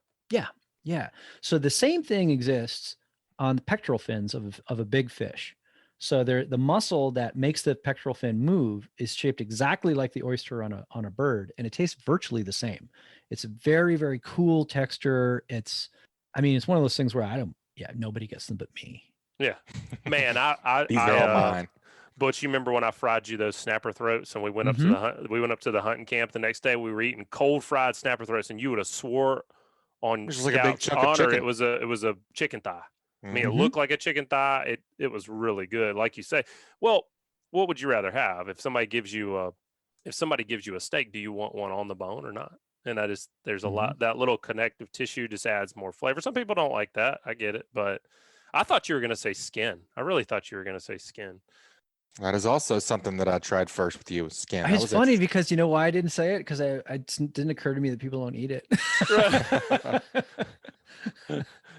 Yeah. So the same thing exists on the pectoral fins of a big fish. So the muscle that makes the pectoral fin move is shaped exactly like the oyster on a bird, and it tastes virtually the same. It's a very, very cool texture. It's one of those things where nobody gets them but me. Yeah, man, these are all mine. Butch, you remember when I fried you those snapper throats, and we went up to the hunting camp the next day. We were eating cold fried snapper throats, and you would have swore on Scout's honor it was a chicken thigh. I mean, it looked like a chicken thigh. It was really good, like you say. Well, what would you rather have if somebody gives you a steak? Do you want one on the bone or not? And there's a lot, that little connective tissue just adds more flavor. Some people don't like that. I get it, but I thought you were going to say skin. I really thought you were going to say skin. That is also something that I tried first with you, skin. It's funny because you know why I didn't say it? Because it didn't occur to me that people don't eat it.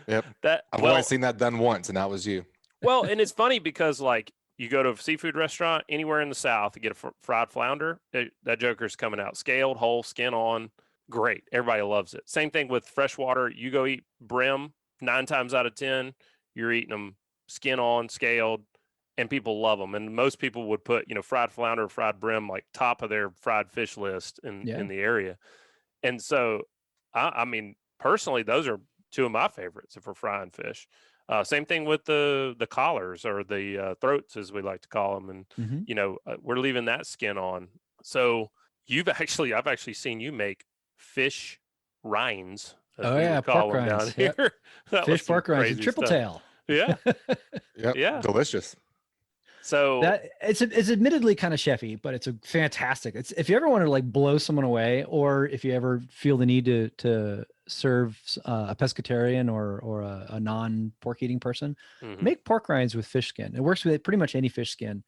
Yep. I've only seen that done once, and that was you. Well, and it's funny because like you go to a seafood restaurant anywhere in the South to get a fried flounder, that joker's coming out scaled, whole, skin on. Great. Everybody loves it. Same thing with freshwater. You go eat brim, 9 times out of 10, you're eating them skin on, scaled, and people love them. And most people would put, fried flounder, fried brim, like top of their fried fish list in the area. And so, I mean, personally, those are 2 of my favorites if we're frying fish. Same thing with the collars or the throats, as we like to call them. And, we're leaving that skin on. So I've actually seen you make fish rinds. Pork rinds down here. Fish pork rinds, triple tail. Yeah. Yep. Yeah. Delicious. So That it's admittedly kind of chefy, but it's a fantastic. It's if you ever want to like blow someone away, or if you ever feel the need to serve a pescatarian or a non pork eating person, mhm. make pork rinds with fish skin. It works with pretty much any fish skin,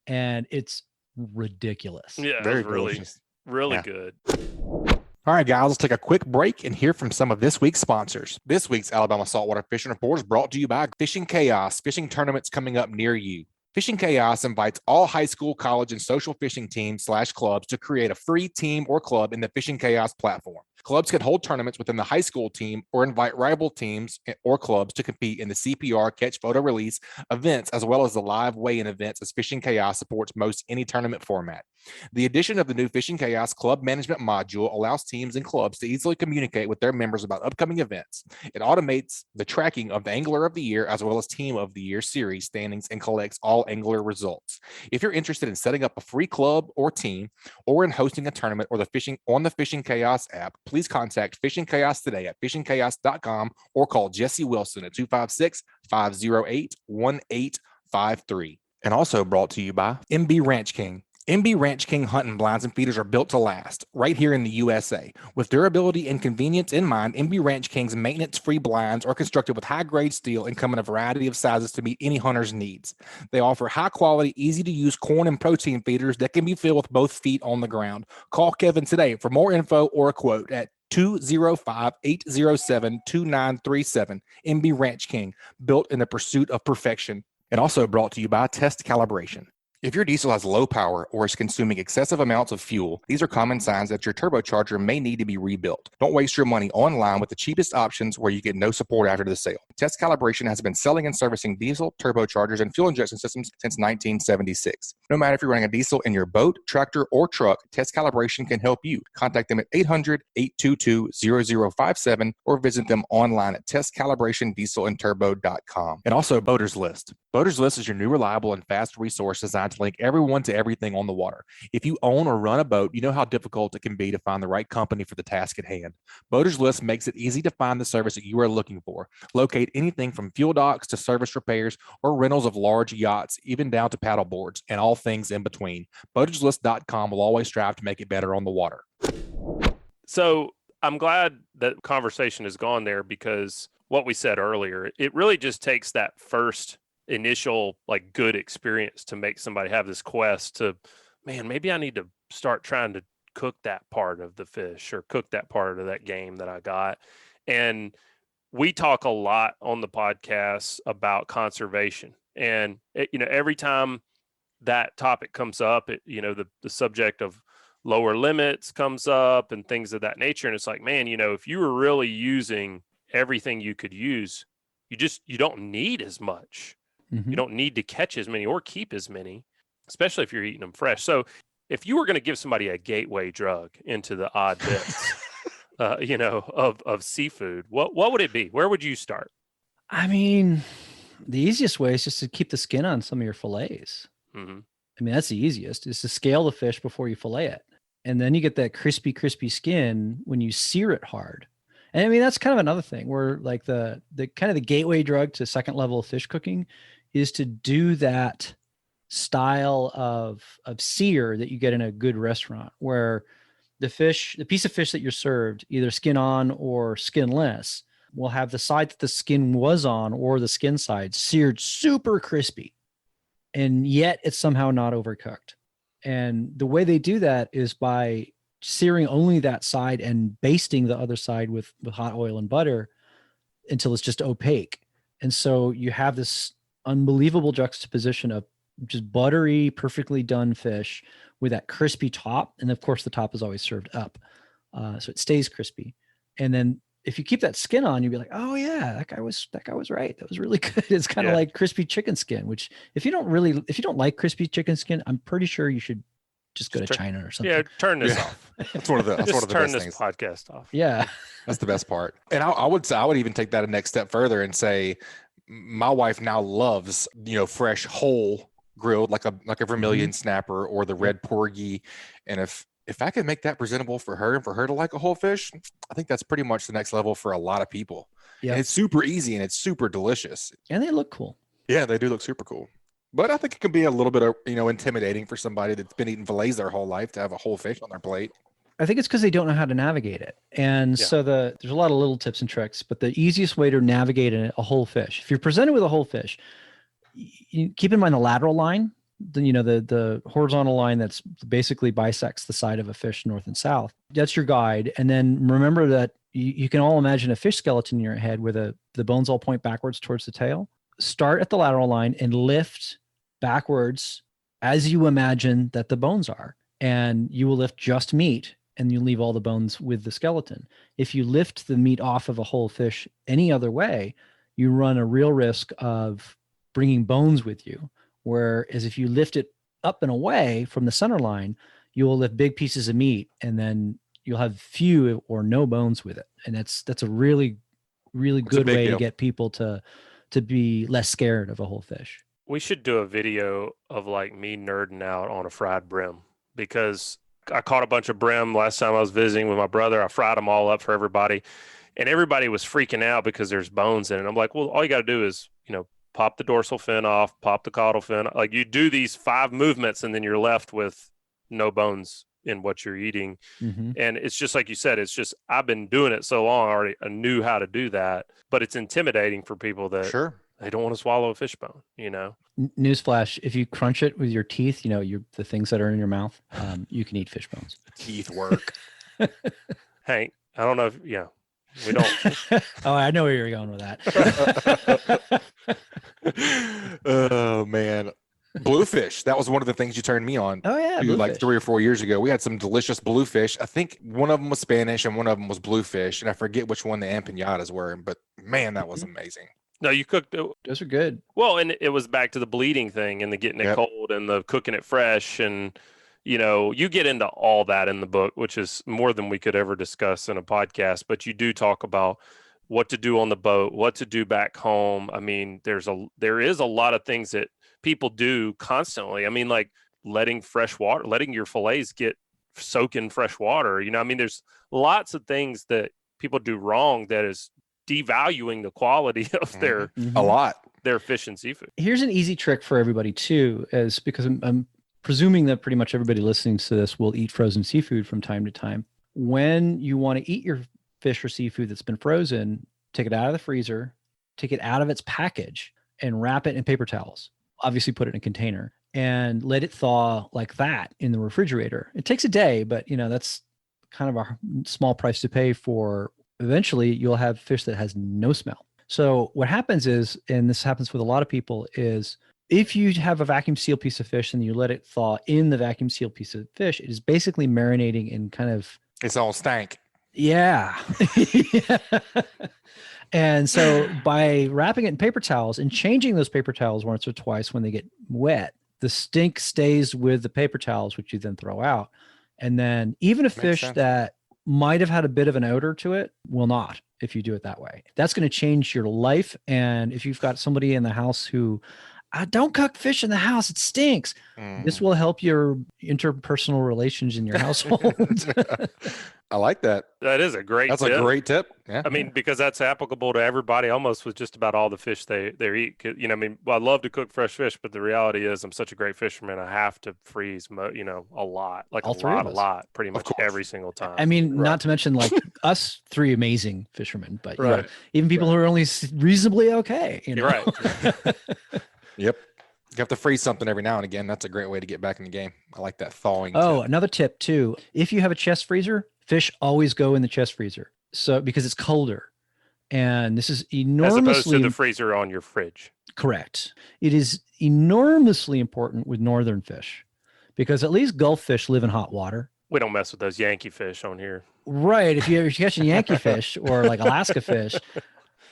and it's ridiculous. Yeah, it Very was really, delicious. really Yeah. good. All right, guys, let's take a quick break and hear from some of this week's sponsors. This week's Alabama Saltwater Fishing Report is brought to you by Fishing Chaos, fishing tournaments coming up near you. Fishing Chaos invites all high school, college, and social fishing teams / clubs to create a free team or club in the Fishing Chaos platform. Clubs can hold tournaments within the high school team or invite rival teams or clubs to compete in the CPR catch photo release events, as well as the live weigh-in events, as Fishing Chaos supports most any tournament format. The addition of the new Fishing Chaos Club Management module allows teams and clubs to easily communicate with their members about upcoming events. It automates the tracking of the Angler of the Year as well as Team of the Year series standings and collects all angler results. If you're interested in setting up a free club or team or in hosting a tournament or the Fishing Chaos app, please contact Fishing Chaos today at fishingchaos.com or call Jesse Wilson at 256-508-1853. And also brought to you by MB Ranch King. MB Ranch King hunting blinds and feeders are built to last right here in the USA. With durability and convenience in mind, MB Ranch King's maintenance-free blinds are constructed with high-grade steel and come in a variety of sizes to meet any hunter's needs. They offer high-quality, easy-to-use corn and protein feeders that can be filled with both feet on the ground. Call Kevin today for more info or a quote at 205-807-2937. MB Ranch King, built in the pursuit of perfection. And also brought to you by Test Calibration. If your diesel has low power or is consuming excessive amounts of fuel, these are common signs that your turbocharger may need to be rebuilt. Don't waste your money online with the cheapest options where you get no support after the sale. Test Calibration has been selling and servicing diesel, turbochargers, and fuel injection systems since 1976. No matter if you're running a diesel in your boat, tractor, or truck, Test Calibration can help you. Contact them at 800-822-0057 or visit them online at testcalibratindieselandturbo.com. And also Boater's List. Boater's List is your new reliable and fast resource designed to link everyone to everything on the water. If you own or run a boat, you know how difficult it can be to find the right company for the task at hand. Boater's List makes it easy to find the service that you are looking for. Locate anything from fuel docks to service repairs or rentals of large yachts, even down to paddle boards and all things in between. BoatersList.com will always strive to make it better on the water. So I'm glad that conversation has gone there, because what we said earlier, it really just takes that first initial like good experience to make somebody have this quest to, man, maybe I need to start trying to cook that part of the fish or cook that part of that game that I got. And we talk a lot on the podcast about conservation, and every time that topic comes up, the subject of lower limits comes up and things of that nature. And it's like, man, if you were really using everything you could use, you don't need as much. Mm-hmm. You don't need to catch as many or keep as many, especially if you're eating them fresh. So if you were going to give somebody a gateway drug into the odd bits, of seafood, what would it be? Where would you start? I mean, the easiest way is just to keep the skin on some of your fillets. Mm-hmm. I mean, that's the easiest, is to scale the fish before you fillet it. And then you get that crispy skin when you sear it hard. And I mean, that's kind of another thing where like the kind of the gateway drug to second level of fish cooking is to do that style of sear that you get in a good restaurant, where the piece of fish that you're served, either skin on or skinless, will have the side that the skin was on or the skin side seared super crispy, and yet it's somehow not overcooked. And the way they do that is by searing only that side and basting the other side with hot oil and butter until it's just opaque. And so you have this unbelievable juxtaposition of just buttery, perfectly done fish with that crispy top. And of course the top is always served up. So it stays crispy. And then if you keep that skin on, you'll be like, oh yeah, that guy was right. That was really good. It's kind of like crispy chicken skin, which if you don't like crispy chicken skin, I'm pretty sure you should just go to China or something. Yeah, turn this off. That's one of the turn best this things. podcast off. Yeah. That's the best part. And I would even take that a next step further and say, my wife now loves, fresh whole grilled, like a vermilion snapper or the red porgy. And if I could make that presentable for her and for her to like a whole fish, I think that's pretty much the next level for a lot of people. Yeah. And it's super easy and it's super delicious. And they look cool. Yeah, they do look super cool. But I think it can be a little bit of, intimidating for somebody that's been eating fillets their whole life to have a whole fish on their plate. I think it's because they don't know how to navigate it. And Yeah. so there's a lot of little tips and tricks, but the easiest way to navigate a whole fish, if you're presented with a whole fish, you keep in mind the lateral line, the horizontal line that's basically bisects the side of a fish north and south. That's your guide. And then remember that you can all imagine a fish skeleton in your head where the bones all point backwards towards the tail. Start at the lateral line and lift backwards as you imagine that the bones are. And you will lift just meat and you leave all the bones with the skeleton. If you lift the meat off of a whole fish any other way, you run a real risk of bringing bones with you. Whereas if you lift it up and away from the center line, you will lift big pieces of meat and then you'll have few or no bones with it. And that's a really, really good way to get people to be less scared of a whole fish. We should do a video of like me nerding out on a fried brim, because I caught a bunch of brim last time I was visiting with my brother. I fried them all up for everybody, and everybody was freaking out because there's bones in it. I'm like, well, all you got to do is, pop the dorsal fin off, pop the caudal fin. Like, you do these 5 movements and then you're left with no bones in what you're eating. Mm-hmm. And it's just like you said, it's just, I've been doing it so long already. I knew how to do that, but it's intimidating for people that they don't want to swallow a fish bone, Newsflash, if you crunch it with your teeth, the things that are in your mouth, you can eat fish bones. Teeth work. Hank, I don't know if, we don't. Oh, I know where you're going with that. Oh, man. Bluefish. That was one of the things you turned me on. Oh, yeah. Like 3 or 4 years ago. We had some delicious bluefish. I think one of them was Spanish and one of them was bluefish. And I forget which one the empanadas were, but man, that was amazing. No, you cooked it. Those are good. Well, and it was back to the bleeding thing and the getting it cold and the cooking it fresh. And, you get into all that in the book, which is more than we could ever discuss in a podcast. But you do talk about what to do on the boat, what to do back home. I mean, there is a lot of things that people do constantly. I mean, like letting your fillets get soak in fresh water. There's lots of things that people do wrong that is devaluing the quality of their fish and seafood. Here's an easy trick for everybody too, is because I'm presuming that pretty much everybody listening to this will eat frozen seafood from time to time. When you want to eat your fish or seafood that's been frozen, take it out of the freezer, take it out of its package and wrap it in paper towels. Obviously put it in a container and let it thaw like that in the refrigerator. It takes a day, but that's kind of a small price to pay for. Eventually you'll have fish that has no smell. So what happens is, and this happens with a lot of people, is if you have a vacuum seal piece of fish and you let it thaw in the vacuum seal piece of fish, it is basically marinating in kind of... It's all stank. Yeah. Yeah. And so by wrapping it in paper towels and changing those paper towels once or twice when they get wet, the stink stays with the paper towels, which you then throw out. And then even a fish that might have had a bit of an odor to it will not, if you do it that way. That's going to change your life. And if you've got somebody in the house who, don't cook fish in the house, it stinks. This will help your interpersonal relations in your household. I like that. That is a great tip. That's a great tip. Yeah. I mean, because that's applicable to everybody almost with just about all the fish they eat. I love to cook fresh fish, but the reality is I'm such a great fisherman. I have to freeze, a lot, like all a lot, pretty much every single time. I mean, not to mention like us 3 amazing fishermen, but even people who are only reasonably okay. You're right. Yep. You have to freeze something every now and again. That's a great way to get back in the game. I like that thawing. Oh, another tip too. If you have a chest freezer, fish always go in the chest freezer. So because it's colder. And this is enormously... As opposed to the freezer on your fridge. Correct. It is enormously important with northern fish because at least Gulf fish live in hot water. We don't mess with those Yankee fish on here. Right. If you're catching Yankee fish or like Alaska fish,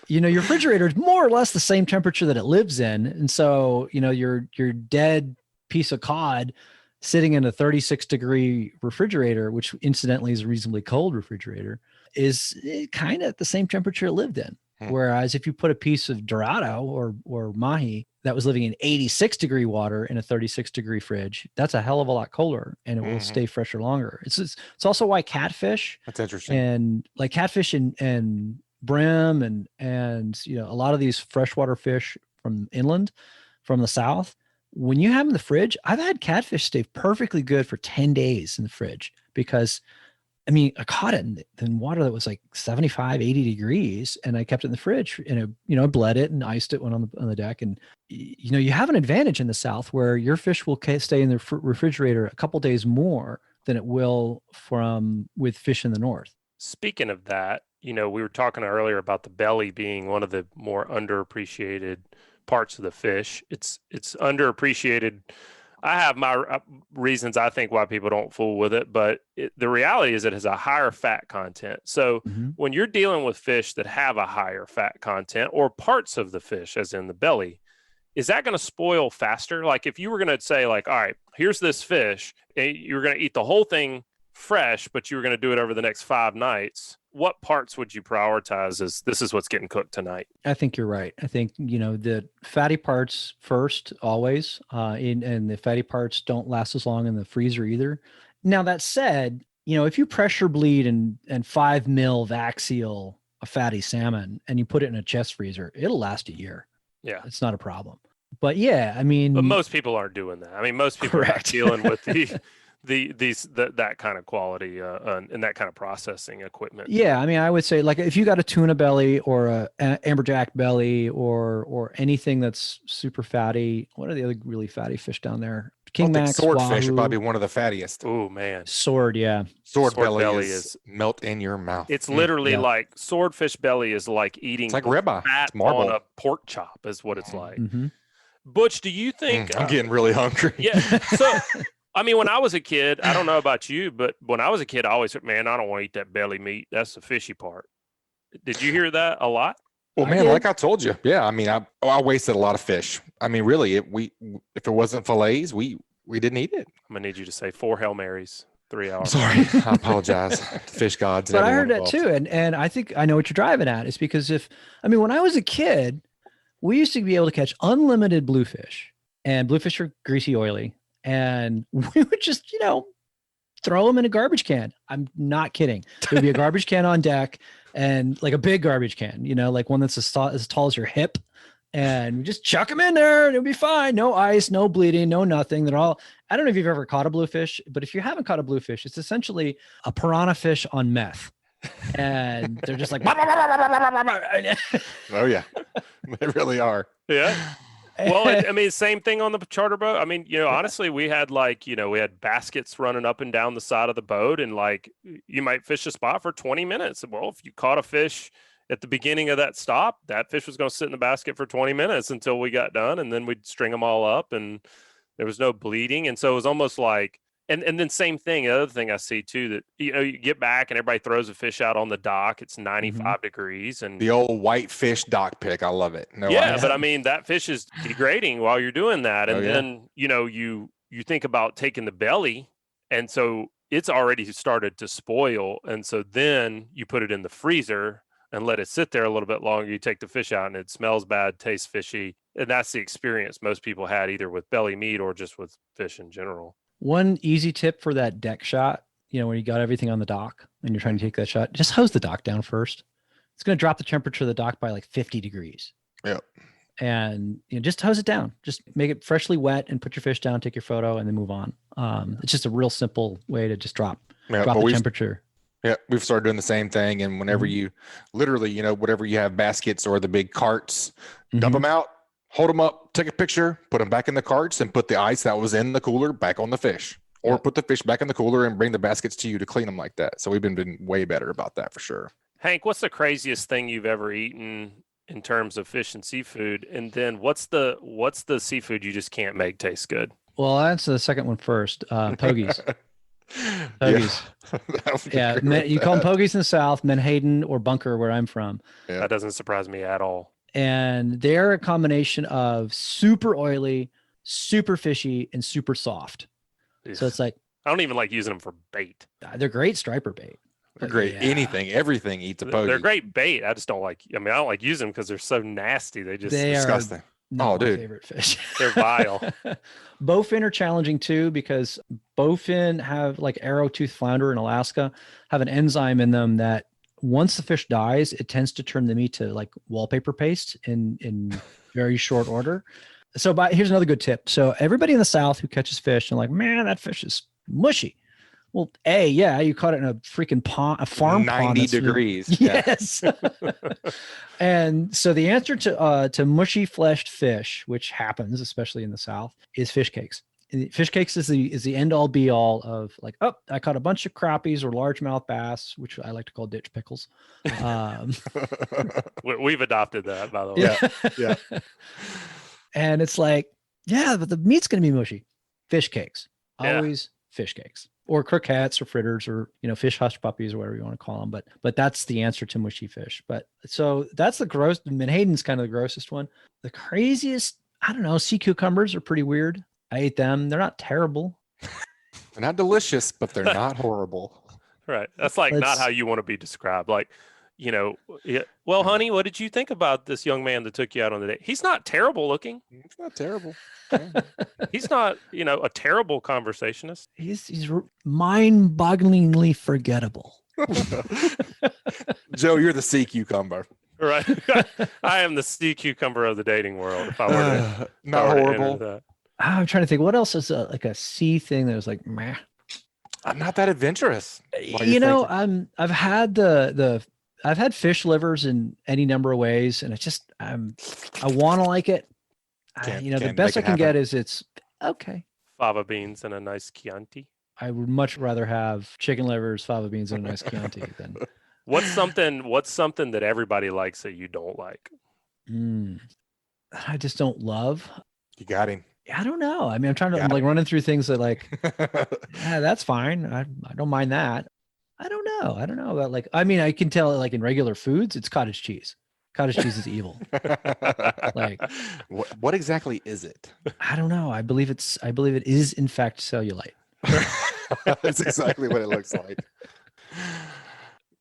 your refrigerator is more or less the same temperature that it lives in. And so, your dead piece of cod sitting in a 36-degree refrigerator, which incidentally is a reasonably cold refrigerator, is kind of at the same temperature it lived in. Whereas if you put a piece of Dorado or mahi that was living in 86-degree water in a 36-degree fridge, that's a hell of a lot colder and it will stay fresher longer. It's also why catfish. That's interesting. And like catfish and brim and a lot of these freshwater fish from inland, from the South, when you have them in the fridge, I've had catfish stay perfectly good for 10 days in the fridge because I mean, I caught it in water that was like 75, 80 degrees, and I kept it in the fridge and I bled it and iced it, went on the deck. And, you have an advantage in the South where your fish will stay in the refrigerator a couple days more than it will with fish in the North. Speaking of that, we were talking earlier about the belly being one of the more underappreciated parts of the fish. It's underappreciated. I have my reasons, I think, why people don't fool with it, but the reality is it has a higher fat content. So when you're dealing with fish that have a higher fat content or parts of the fish, as in the belly, is that going to spoil faster? Like if you were going to say like, all right, here's this fish, and you're going to eat the whole thing fresh, but you were going to do it over the next 5 nights, what parts would you prioritize as this is what's getting cooked tonight? I think you're right. I think, the fatty parts first, always, and the fatty parts don't last as long in the freezer either. Now, that said, if you pressure bleed and 5 mil vac seal a fatty salmon and you put it in a chest freezer, it'll last a year. Yeah. It's not a problem. But yeah, I mean. But most people aren't doing that. I mean, most people are not dealing with that kind of quality and that kind of processing equipment. Yeah, I mean, I would say like if you got a tuna belly or a amberjack belly or anything that's super fatty. What are the other really fatty fish down there? King Max, swordfish wahoo. are probably one of the fattiest. Oh man, Sword, yeah. Sword belly is melt in your mouth. It's literally like swordfish belly is like eating. It's like ribeye. Fat It's marble. on a pork chop is what it's like. Mm-hmm. Butch, do you think? I'm getting really hungry. Yeah. So. I mean, when I was a kid, I don't know about you, but when I was a kid, I always said, man, I don't want to eat that belly meat. That's the fishy part. Did you hear that a lot? Well, man, like I told you, yeah. I mean, I wasted a lot of fish. I mean, really, if it wasn't fillets, we didn't eat it. I'm gonna need you to say 4 Hail Marys, 3 hours. Sorry, I apologize, fish gods. But I heard that too, and I think I know what you're driving at. It's because when I was a kid, we used to be able to catch unlimited bluefish, and bluefish are greasy, oily. And we would just, throw them in a garbage can. I'm not kidding. There'd be a garbage can on deck and like a big garbage can, like one that's as tall as your hip. And we just chuck them in there and it'll be fine. No ice, no bleeding, no nothing. They're all, I don't know if you've ever caught a bluefish, but if you haven't caught a bluefish, it's essentially a piranha fish on meth. And they're just like, oh yeah, they really are. Yeah. Well, I mean, same thing on the charter boat. I mean, honestly, we had we had baskets running up and down the side of the boat, and like you might fish a spot for 20 minutes. Well, if you caught a fish at the beginning of that stop, that fish was going to sit in the basket for 20 minutes until we got done, and then we'd string them all up, and there was no bleeding, and so it was almost like. And then same thing. The other thing I see too that you get back and everybody throws a fish out on the dock. It's 95 degrees and the old white fish dock pick. I love it. No, yeah, but I mean that fish is degrading while you're doing that, and then you think about taking the belly, and so it's already started to spoil, and so then you put it in the freezer and let it sit there a little bit longer. You take the fish out and it smells bad, tastes fishy, and that's the experience most people had either with belly meat or just with fish in general. One easy tip for that deck shot, when you got everything on the dock and you're trying to take that shot, just hose the dock down first. It's going to drop the temperature of the dock by like 50 degrees. Yep. And just hose it down. Just make it freshly wet and put your fish down, take your photo, and then move on. It's just a real simple way to just drop the temperature. Yeah, we've started doing the same thing. And whenever you literally, whatever you have baskets or the big carts, dump them out. Hold them up, take a picture, put them back in the carts, and put the ice that was in the cooler back on the fish. Or put the fish back in the cooler and bring the baskets to you to clean them like that. So we've been way better about that for sure. Hank, what's the craziest thing you've ever eaten in terms of fish and seafood? And then what's the seafood you just can't make taste good? Well, I'll answer the second one first. Pogies. Pogies. Yeah, you call them pogies in the South, Menhaden or Bunker where I'm from. Yeah. That doesn't surprise me at all. And they're a combination of super oily, super fishy, and super soft. Yes. So it's like I don't even like using them for bait. They're great striper bait. They're great. Yeah. Everything eats a pogie. They're great bait. I just don't like. I don't like using them because they're so nasty. They disgusting. Not my favorite fish. They're vile. Bowfin are challenging too because bowfin have like arrow tooth flounder in Alaska have an enzyme in them that. Once the fish dies, it tends to turn the meat to like wallpaper paste in very short order. Here's another good tip. So everybody in the South who catches fish and like, man, that fish is mushy. Well, yeah, you caught it in a freaking pond, a farm 90 pond. degrees. Yes. And so the answer to mushy fleshed fish, which happens especially in the South, is fish cakes. And fish cakes is the end all be all of like, oh, I caught a bunch of crappies or largemouth bass, which I like to call ditch pickles. We've adopted that, by the way. Yeah. And it's like, yeah, but the meat's going to be mushy. Fish cakes, Yeah. always fish cakes, or croquettes or fritters, or fish hush puppies or whatever you want to call them. But that's the answer to mushy fish. But so that's the gross. Menhaden's kind of the grossest one. The craziest, I don't know. Sea cucumbers are pretty weird. I ate them. They're not terrible. They're not delicious, but they're not horrible. Right. That's like not how you want to be described. Like, well, honey, what did you think about this young man that took you out on the date? He's not terrible looking. It's not terrible. He's not, a terrible conversationist. He's mind-bogglingly forgettable. Joe, you're the sea cucumber. Right. I am the sea cucumber of the dating world. If I were to, not horrible. I'm trying to think. What else is like a sea thing that was like, meh? I'm not that adventurous. I've had I've had fish livers in any number of ways, and it's just I want to like it. The best I can get is it's okay. Fava beans and a nice Chianti. I would much rather have chicken livers, fava beans, and a nice Chianti than. What's something that everybody likes that you don't like? I just don't love. You got him. I don't know. I mean, I'm like running through things that like, yeah, that's fine. I don't mind that. I don't know about like, I mean, I can tell like in regular foods, it's cottage cheese. Cottage cheese is evil. Like, what exactly is it? I don't know. I believe it is in fact cellulite. That's exactly what it looks like.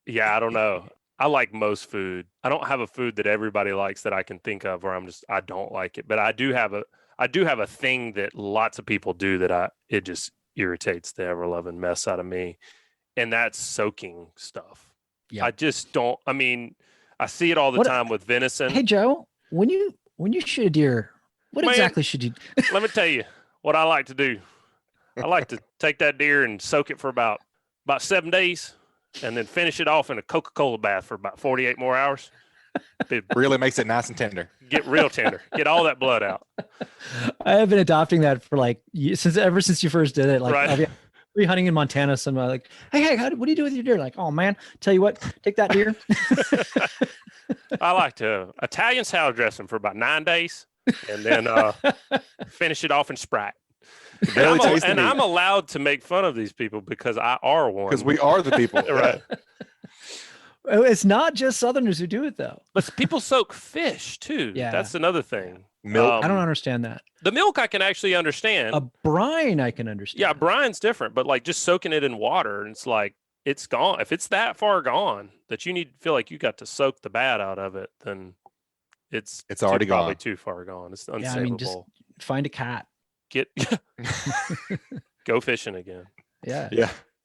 Yeah, I don't know. I like most food. I don't have a food that everybody likes that I can think of where I don't like it. But I do have a thing that lots of people do that it just irritates the ever loving mess out of me. And that's soaking stuff. Yeah. I just don't, I mean, I see it all the time with venison. Hey Joe, when you shoot a deer, what exactly should you Let me tell you what I like to do. I like to take that deer and soak it for about 7 days and then finish it off in a Coca-Cola bath for about 48 more hours. It really makes it nice and tender. Get real tender. Get all that blood out. I have been adopting that for like ever since you first did it. Like, right. I'll be hunting in Montana. So I'm like, hey, what do you do with your deer? Like, oh man, tell you what, take that deer. I like to Italian salad dressing for about 9 days, and then finish it off in Sprite. I'm allowed to make fun of these people because I are one. Because we are the people, right? It's not just Southerners who do it, though. But people soak fish, too. Yeah. That's another thing. Milk. I don't understand that. The milk I can actually understand. A brine I can understand. Yeah, brine's different. But like just soaking it in water, and it's like, it's gone. If it's that far gone that you feel like you got to soak the bad out of it, then it's already gone. Probably too far gone. It's unsavable. Yeah, I mean, just find a cat. Go fishing again. Yeah.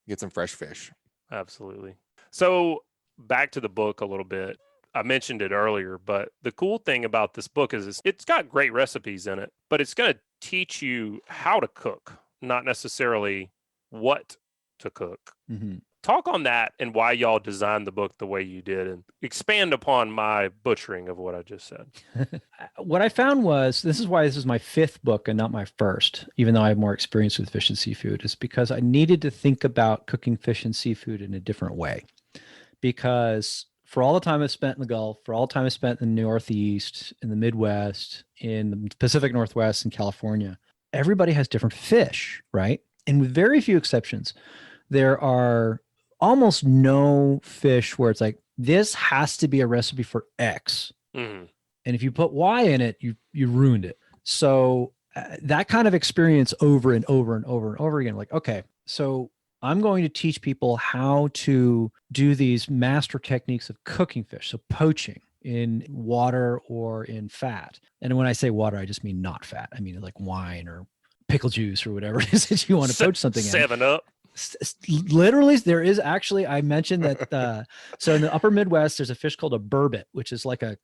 Get some fresh fish. Absolutely. So back to the book a little bit. I mentioned it earlier, but the cool thing about this book is it's got great recipes in it, but it's going to teach you how to cook, not necessarily what to cook. Mm-hmm. Talk on that and why y'all designed the book the way you did, and expand upon my butchering of what I just said. What I found was, this is why this is my 5th book and not my first, even though I have more experience with fish and seafood, is because I needed to think about cooking fish and seafood in a different way. Because for all the time I've spent in the Gulf, for all the time I've spent in the Northeast, in the Midwest, in the Pacific Northwest, in California, everybody has different fish, right? And with very few exceptions, there are almost no fish where it's like, this has to be a recipe for X. Mm-hmm. And if you put Y in it, you ruined it. So that kind of experience over and over and over and over again, like, okay, so I'm going to teach people how to do these master techniques of cooking fish. So poaching in water or in fat. And when I say water, I just mean not fat. I mean like wine or pickle juice or whatever it is that you want to poach something in. 7-Up. Literally, there is actually, I mentioned that. So in the upper Midwest, there's a fish called a burbot, which is like a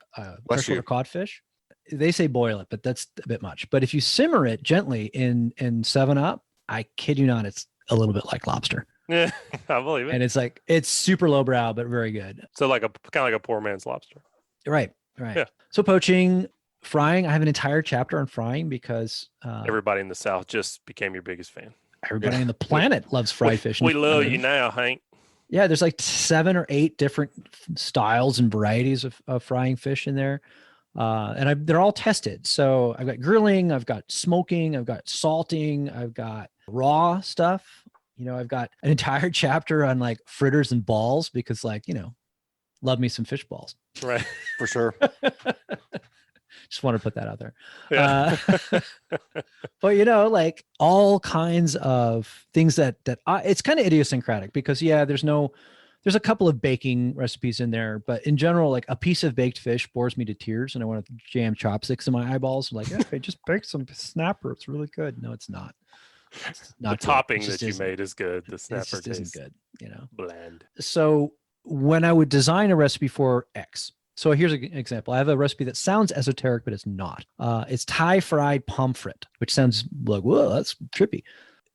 freshwater codfish. they say boil it, but that's a bit much. But if you simmer it gently in 7-Up, I kid you not, it's a little bit like lobster. Yeah, I believe it. And it's super lowbrow, but very good. So like kind of like a poor man's lobster. Right. Yeah. So poaching, frying, I have an entire chapter on frying because Everybody in the South just became your biggest fan. everybody on the planet loves fried fish. We love you now, Hank. Yeah, there's like 7 or 8 different styles and varieties of frying fish in there. And they're all tested. So I've got grilling, I've got smoking, I've got salting, I've got raw stuff. I've got an entire chapter on like fritters and balls because love me some fish balls. Right. For sure. Just want to put that out there. Yeah. But like all kinds of things that it's kind of idiosyncratic because there's a couple of baking recipes in there, but in general, like a piece of baked fish bores me to tears and I want to jam chopsticks in my eyeballs. I'm like, I just baked some snapper. It's really good. No, it's not. It's not the topping that you made is good. The snapper just isn't good, bland. So when I would design a recipe for X, so here's an example. I have a recipe that sounds esoteric, but it's not. It's Thai fried pomfret, which sounds like, whoa, that's trippy.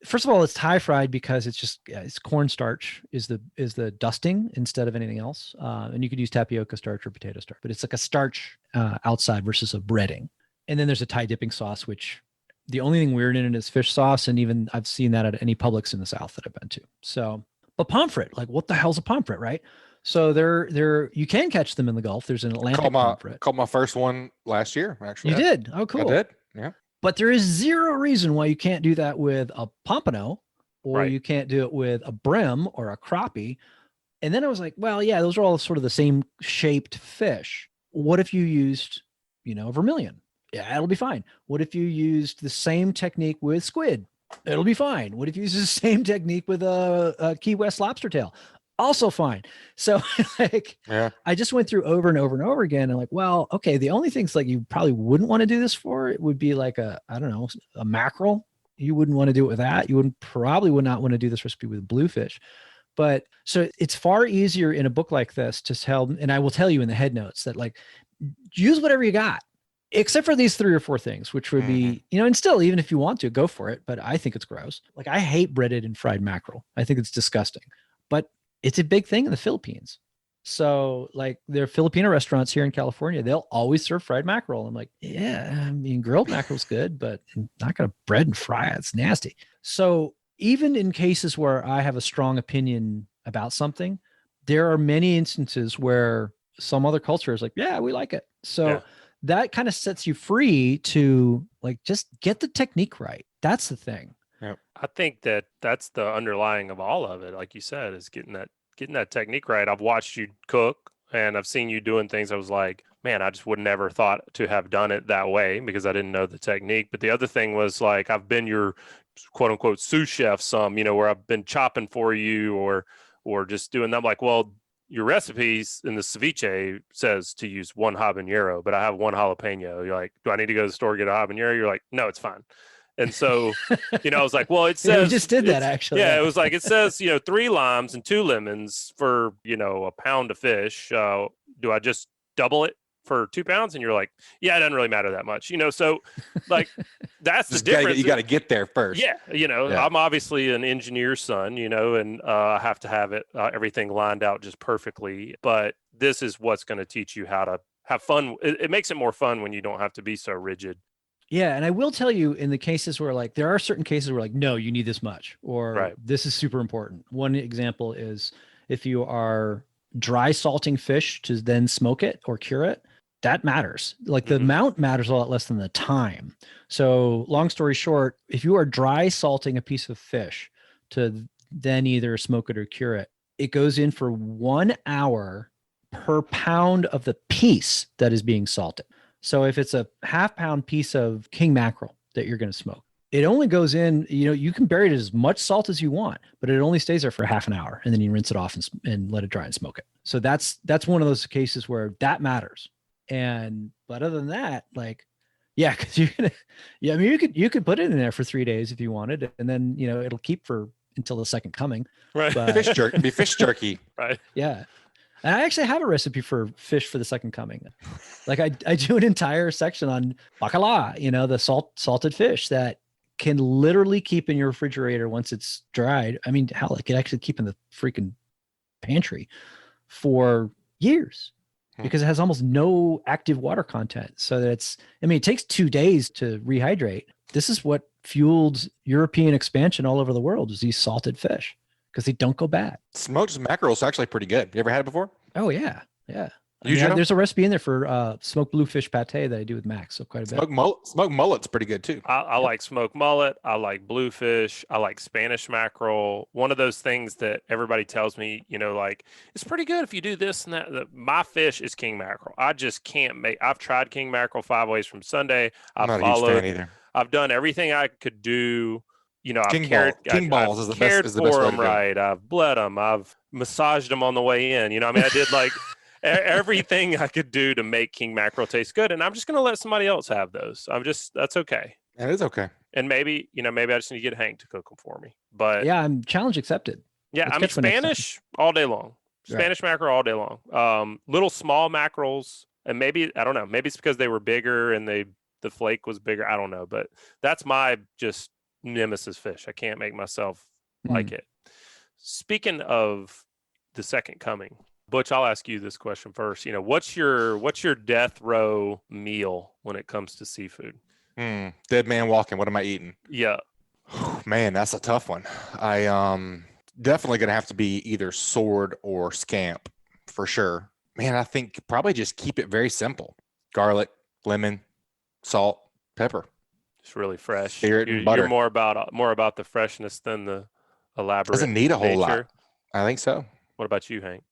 First of all, it's Thai fried because it's cornstarch is the dusting instead of anything else. And you could use tapioca starch or potato starch, but it's like a starch outside versus a breading. And then there's a Thai dipping sauce, which the only thing weird in it is fish sauce. And even I've seen that at any Publix in the South that I've been to. So, but pomfret, like what the hell's a pomfret, right? So you can catch them in the Gulf. There's an Atlantic pomfret. Caught my first one last year, actually. You did? Oh, cool. I did, yeah. But there is zero reason why you can't do that with a pompano or Right. you can't do it with a brim or a crappie. And then I was like, well, yeah, those are all sort of the same shaped fish. What if you used, vermilion? Yeah, it'll be fine. What if you used the same technique with squid? It'll be fine. What if you use the same technique with a Key West lobster tail? Also fine. So I just went through over and over and over again. And like, well, okay, the only things like you probably wouldn't want to do this for, it would be like a mackerel. You wouldn't want to do it with that. You would not want to do this recipe with bluefish. But so it's far easier in a book like this to tell, and I will tell you in the head notes that like, use whatever you got, except for these 3 or 4 things, which would be, and still, even if you want to, go for it. But I think it's gross. Like I hate breaded and fried mackerel. I think it's disgusting. But it's a big thing in the Philippines. So like there are Filipino restaurants here in California, they'll always serve fried mackerel. I'm like, yeah, I mean, grilled mackerel's good, but I'm not going to bread and fry it. It's nasty. So even in cases where I have a strong opinion about something, there are many instances where some other culture is like, yeah, we like it. So that kind of sets you free to like, just get the technique right. That's the thing. I think that's the underlying of all of it. Like you said, is getting that technique right. I've watched you cook and I've seen you doing things. I was like, man, I just would never thought to have done it that way because I didn't know the technique. But the other thing was like, I've been your quote unquote sous chef some, where I've been chopping for you or just doing that. I'm like, well, your recipes in the ceviche says to use 1 habanero, but I have 1 jalapeno. You're like, do I need to go to the store and get a habanero? You're like, no, it's fine. And so, I was like, well, it says, we just did that actually. Yeah. It was like, it says, 3 limes and 2 lemons for, a pound of fish. Do I just double it for 2 pounds? And you're like, yeah, it doesn't really matter that much, so like, that's the difference. You got to get there first. Yeah. I'm obviously an engineer's son, and I have to have it, everything lined out just perfectly, but this is what's going to teach you how to have fun. It makes it more fun when you don't have to be so rigid. Yeah. And I will tell you in the cases where like, there are certain cases where like, no, you need this much, or this is super important. One example is if you are dry salting fish to then smoke it or cure it, that matters. Like the amount matters a lot less than the time. So long story short, if you are dry salting a piece of fish to then either smoke it or cure it, it goes in for 1 hour per pound of the piece that is being salted. So if it's a half-pound piece of king mackerel that you're going to smoke, it only goes in, you can bury it as much salt as you want, but it only stays there for half an hour and then you rinse it off and let it dry and smoke it. So that's one of those cases where that matters. But other than that, like, yeah, because I mean, you could put it in there for 3 days if you wanted, and then, it'll keep for until the second coming. Right. But, Fish jerky. Right. Yeah. And I actually have a recipe for fish for the second coming. Like I do an entire section on bacala, you know, the salted fish that can literally keep in your refrigerator once it's dried. I mean, hell, it could actually keep in the freaking pantry for years because it has almost no active water content. So that's, I mean, it takes 2 days to rehydrate. This is what fueled European expansion all over the world, is these salted fish because they don't go bad. Smoked mackerel is actually pretty good. You ever had it before? Oh yeah. Yeah. I You, mean, Joe? there's a recipe in there for smoked bluefish pate that I do with Max. So quite a bit. Smoked mullet's pretty good too. I like smoked mullet. I like bluefish. I like Spanish mackerel. One of those things that everybody tells me, you know, like it's pretty good if you do this and that. My fish is king mackerel. I just can't make. I've tried king mackerel 5 ways from Sunday. I'm not a huge fan either. I've done everything I could do. You know, King balls is the best. Cared Is the best for way them to do it. right. I've bled them. I've massaged them on the way in. You know, I mean, I did like everything I could do to make king mackerel taste good, and I'm just gonna let somebody else have those. That's okay. That is okay. And maybe I just need to get Hank to cook them for me. But Yeah, I'm challenge accepted. yeah, Let's I mean catch one next time. Spanish all day long. Spanish mackerel all day long. Little small mackerels, and maybe I don't know. Maybe it's because they were bigger and the flake was bigger. I don't know, but that's my just nemesis fish. I can't make myself like it. Speaking of the second coming, Butch, I'll ask you this question first. You know, what's your death row meal when it comes to seafood? Dead man walking. What am I eating? Yeah. Man, that's a tough one. I definitely gonna have to be either sword or scamp for sure. Man, I think probably just keep it very simple. Garlic, lemon, salt, pepper. It's really fresh. Spirit and butter. You're more about the freshness than the elaborate. Doesn't need a whole nature. lot. I think so. What about you, Hank?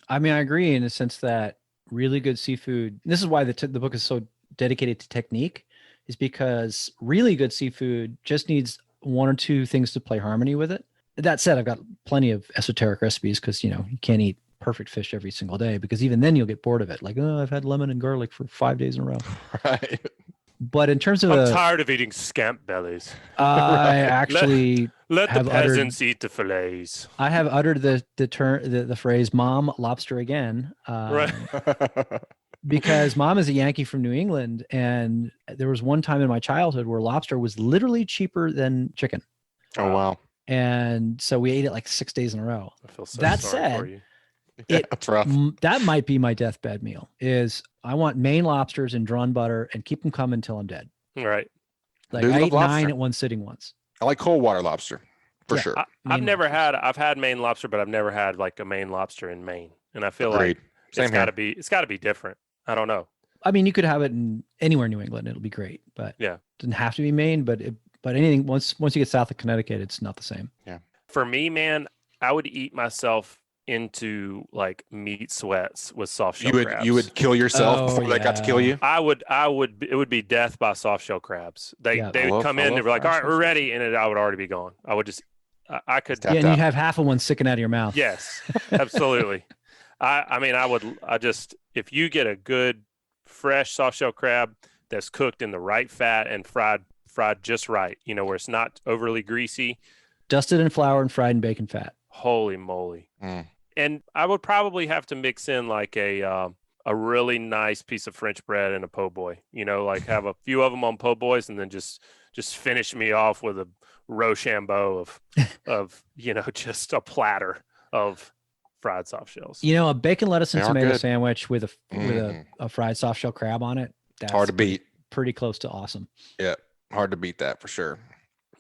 I mean, I agree in the sense that really good seafood, this is why the book is so dedicated to technique, is because really good seafood just needs 1 or 2 things to play harmony with it. That said, I've got plenty of esoteric recipes because, you know, you can't eat perfect fish every single day because even then you'll get bored of it. Like, oh, I've had lemon and garlic for 5 days in a row. Right. But in terms of I'm tired of eating scamp bellies. I actually Let the have peasants eat the fillets. I have uttered the phrase "Mom, lobster again," Right. because Mom is a Yankee from New England, and there was one time in my childhood where lobster was literally cheaper than chicken, Oh wow. and so we ate it like 6 days in a row. I feel so That sorry said, for you. That's rough. That might be my deathbed meal. Is I want Maine lobsters and drawn butter and keep them coming till I'm dead. Right. Like Do I love ate 9 lobster. at one sitting once. I like cold water lobster for Yeah, sure. I've had Maine lobster, but I've never had like a Maine lobster in Maine. And I feel Agreed. like Same here. it's gotta be different. I don't know. I mean, you could have it in anywhere in New England; it'll be great. But Yeah. it doesn't have to be Maine. But anything once you get south of Connecticut, it's not the same. For me, man, I would eat myself into like meat sweats with soft shell crabs. You would kill yourself Oh, before they got to kill yeah. you. It would be death by soft shell crabs. They Yeah. would come in, I they'd love be like, all right, crabs. we're ready. And I would already be gone. I would just, I could. Tapped Yeah, and out. you'd have half of one sticking out of your mouth. Yes, absolutely. I mean, if you get a good fresh soft shell crab that's cooked in the right fat and fried just right, you know, where it's not overly greasy. Dusted in flour and fried in bacon fat. Holy moly. Mm. And I would probably have to mix in like a really nice piece of French bread and a po' boy, you know, like have a few of them on po' boys and then just finish me off with a Rochambeau of, you know, just a platter of fried soft shells. You know, a bacon, lettuce, and They are tomato good. sandwich with a fried soft shell crab on it. That's Hard to beat. pretty close to awesome. Yeah. Hard to beat that for sure.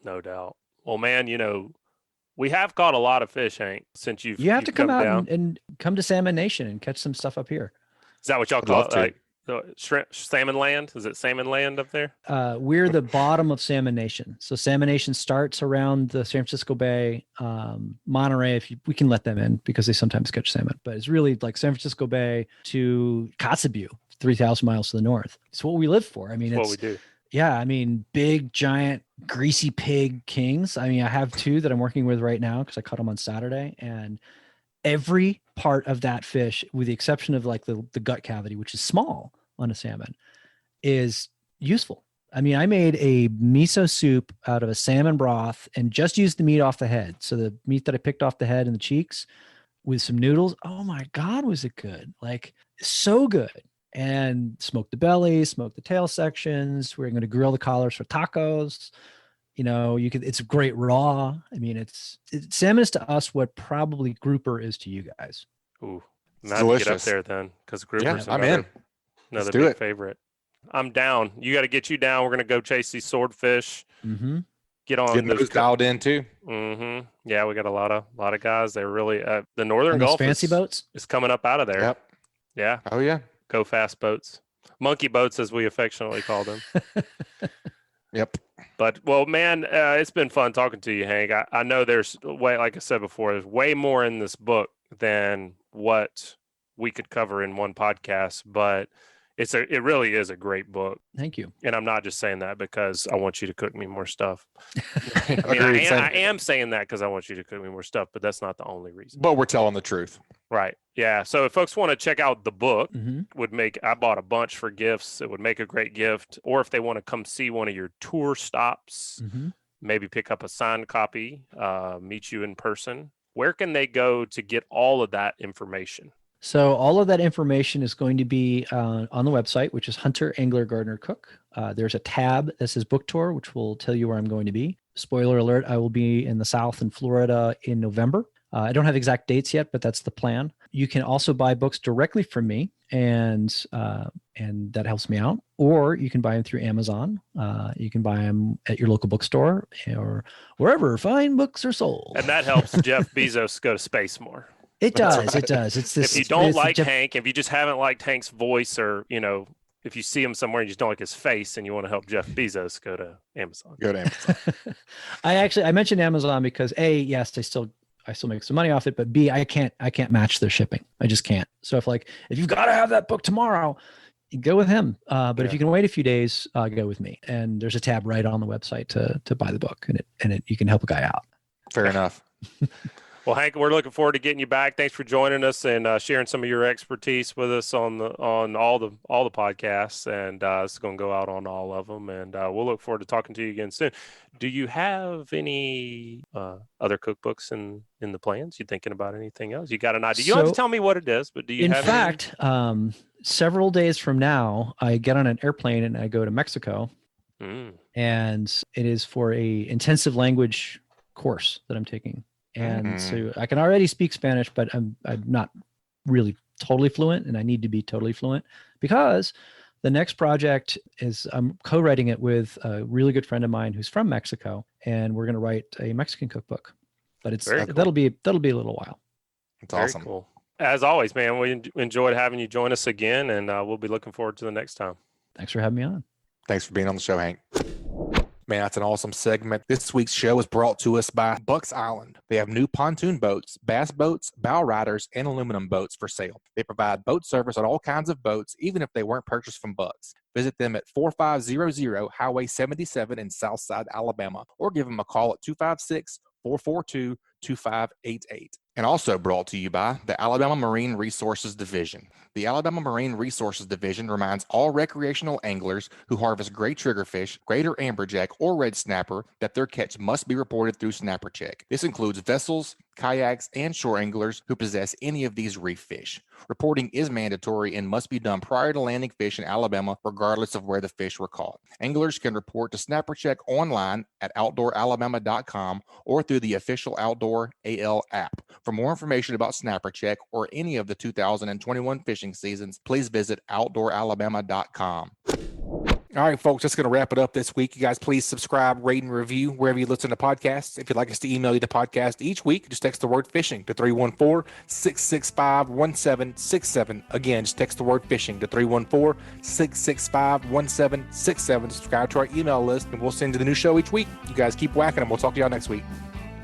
No doubt. Well, man, you know, we have caught a lot of fish, Hank, since you've You have to come out down. and come to Salmon Nation and catch some stuff up here. Is that what y'all I'd call love it? to. Like shrimp, salmon land? Is it salmon land up there? We're the bottom of Salmon Nation. So Salmon Nation starts around the San Francisco Bay, Monterey. We can let them in because they sometimes catch salmon, but it's really like San Francisco Bay to Kotzebue, 3,000 miles to the north. It's what we live for. I mean, That's what we do. yeah, I mean, big, giant, greasy pig kings. I mean, I have 2 that I'm working with right now because I caught them on Saturday, and every part of that fish, with the exception of like the gut cavity, which is small on a salmon, is useful. I mean, I made a miso soup out of a salmon broth and just used the meat off the head. So the meat that I picked off the head and the cheeks, with some noodles. Oh my God, was it good? Like so good. And smoke the belly, smoke the tail sections. We're going to grill the collars for tacos. It's great raw. I mean, salmon is to us what probably grouper is to you guys. Ooh, It's not to get up delicious. there then, because Yeah, grouper's I'm in. another do big it. favorite. I'm down. You got to get you down. We're going to go chase these swordfish. Mm-hmm. Get on Getting those dialed in too. Mm-hmm. Yeah, we got a lot of guys. They're really the Northern Gulf fancy boats is coming up out of there. Yep. Yeah. Oh yeah. Go fast boats, monkey boats as we affectionately call them. Yep. But well, man, it's been fun talking to you, Hank. I know there's like I said before, there's way more in this book than what we could cover in one podcast, but it really is a great book. Thank you. And I'm not just saying that because I want you to cook me more stuff. I Agreed. I am saying that because I want you to cook me more stuff, but that's not the only reason. But we're telling the truth. Right. Yeah. So if folks want to check out the book, Mm-hmm. I bought a bunch for gifts. It would make a great gift. Or if they want to come see one of your tour stops, Mm-hmm. maybe pick up a signed copy, meet you in person, where can they go to get all of that information? So all of that information is going to be on the website, which is Hunter Angler Gardener Cook. There's a tab that says book tour, which will tell you where I'm going to be. Spoiler alert, I will be in the South in Florida in November. I don't have exact dates yet, but that's the plan. You can also buy books directly from me, and that helps me out. Or you can buy them through Amazon. You can buy them at your local bookstore or wherever fine books are sold. And that helps Jeff Bezos go to space more. It does. It does. It's this. If you don't like Hank, if you just haven't liked Hank's voice, or if you see him somewhere and you just don't like his face, and you want to help Jeff Bezos, go to Amazon. Go to Amazon. I mentioned Amazon because A, yes, I still make some money off it, but B, I can't match their shipping. I just can't. So if you've got to have that book tomorrow, go with him. But if you can wait a few days, go with me. And there's a tab right on the website to buy the book, and you can help a guy out. Fair enough. Well, Hank, we're looking forward to getting you back. Thanks for joining us and sharing some of your expertise with us on all the podcasts. And it's going to go out on all of them. And we'll look forward to talking to you again soon. Do you have any other cookbooks in the plans? You thinking about anything else? You got an idea? You don't have to tell me what it is, but do you? In fact, several days from now, I get on an airplane and I go to Mexico, and it is for a intensive language course that I'm taking. And so I can already speak Spanish, but I'm not really totally fluent, and I need to be totally fluent because the next project is I'm co-writing it with a really good friend of mine who's from Mexico, and we're going to write a Mexican cookbook. But that'll be a little while. That's awesome. Very cool. As always, man, we enjoyed having you join us again, and we'll be looking forward to the next time. Thanks for having me on. Thanks for being on the show, Hank. Man, that's an awesome segment. This week's show is brought to us by Bucks Island. They have new pontoon boats, bass boats, bow riders, and aluminum boats for sale. They provide boat service on all kinds of boats, even if they weren't purchased from Bucks. Visit them at 4500 Highway 77 in Southside, Alabama, or give them a call at 256-442-2588. And also brought to you by the Alabama Marine Resources Division. The Alabama Marine Resources Division reminds all recreational anglers who harvest gray triggerfish, greater amberjack, or red snapper that their catch must be reported through Snapper Check. This includes vessels, kayaks, and shore anglers who possess any of these reef fish. Reporting is mandatory and must be done prior to landing fish in Alabama, regardless of where the fish were caught. Anglers can report to Snapper Check online at outdooralabama.com or through the official Outdoor AL app. For more information about Snapper Check or any of the 2021 fishing seasons, please visit outdooralabama.com. All right, folks, that's going to wrap it up this week. You guys, please subscribe, rate, and review wherever you listen to podcasts. If you'd like us to email you the podcast each week, just text the word fishing to 314-665-1767. Again, just text the word fishing to 314-665-1767. Subscribe to our email list, and we'll send you the new show each week. You guys keep whacking them. We'll talk to y'all next week.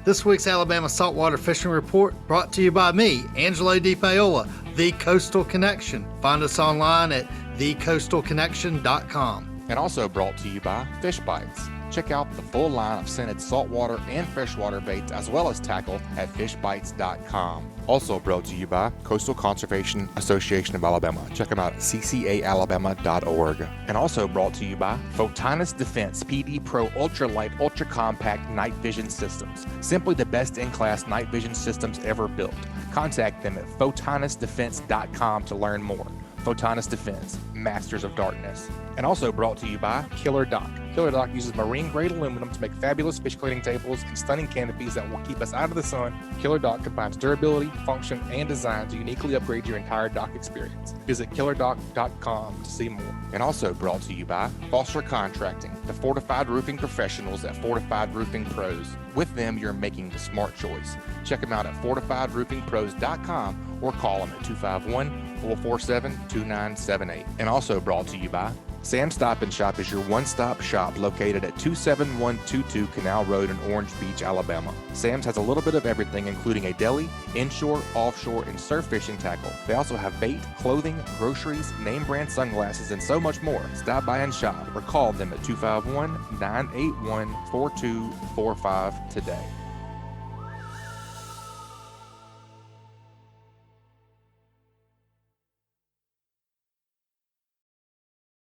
This week's Alabama Saltwater Fishing Report brought to you by me, Angelo DePaola, The Coastal Connection. Find us online at thecoastalconnection.com. And also brought to you by Fish Bites. Check out the full line of scented saltwater and freshwater baits as well as tackle at fishbites.com. Also brought to you by Coastal Conservation Association of Alabama. Check them out at ccaalabama.org. And also brought to you by Photonus Defense PD Pro Ultralight Ultra Compact Night Vision Systems. Simply the best in class night vision systems ever built. Contact them at photonusdefense.com to learn more. Photonus Defense, Masters of Darkness. And also brought to you by Killer Dock. Killer Dock uses marine-grade aluminum to make fabulous fish cleaning tables and stunning canopies that will keep us out of the sun. Killer Dock combines durability, function, and design to uniquely upgrade your entire dock experience. Visit killerdock.com to see more. And also brought to you by Foster Contracting, the fortified roofing professionals at Fortified Roofing Pros. With them, you're making the smart choice. Check them out at fortifiedroofingpros.com or call them at 251-447-2978. And also brought to you by Sam's Stop and Shop is your one-stop shop located at 27122 Canal Road in Orange Beach, Alabama. Sam's has a little bit of everything, including a deli, inshore, offshore, and surf fishing tackle. They also have bait, clothing, groceries, name brand sunglasses, and so much more. Stop by and shop or call them at 251-981-4245 today.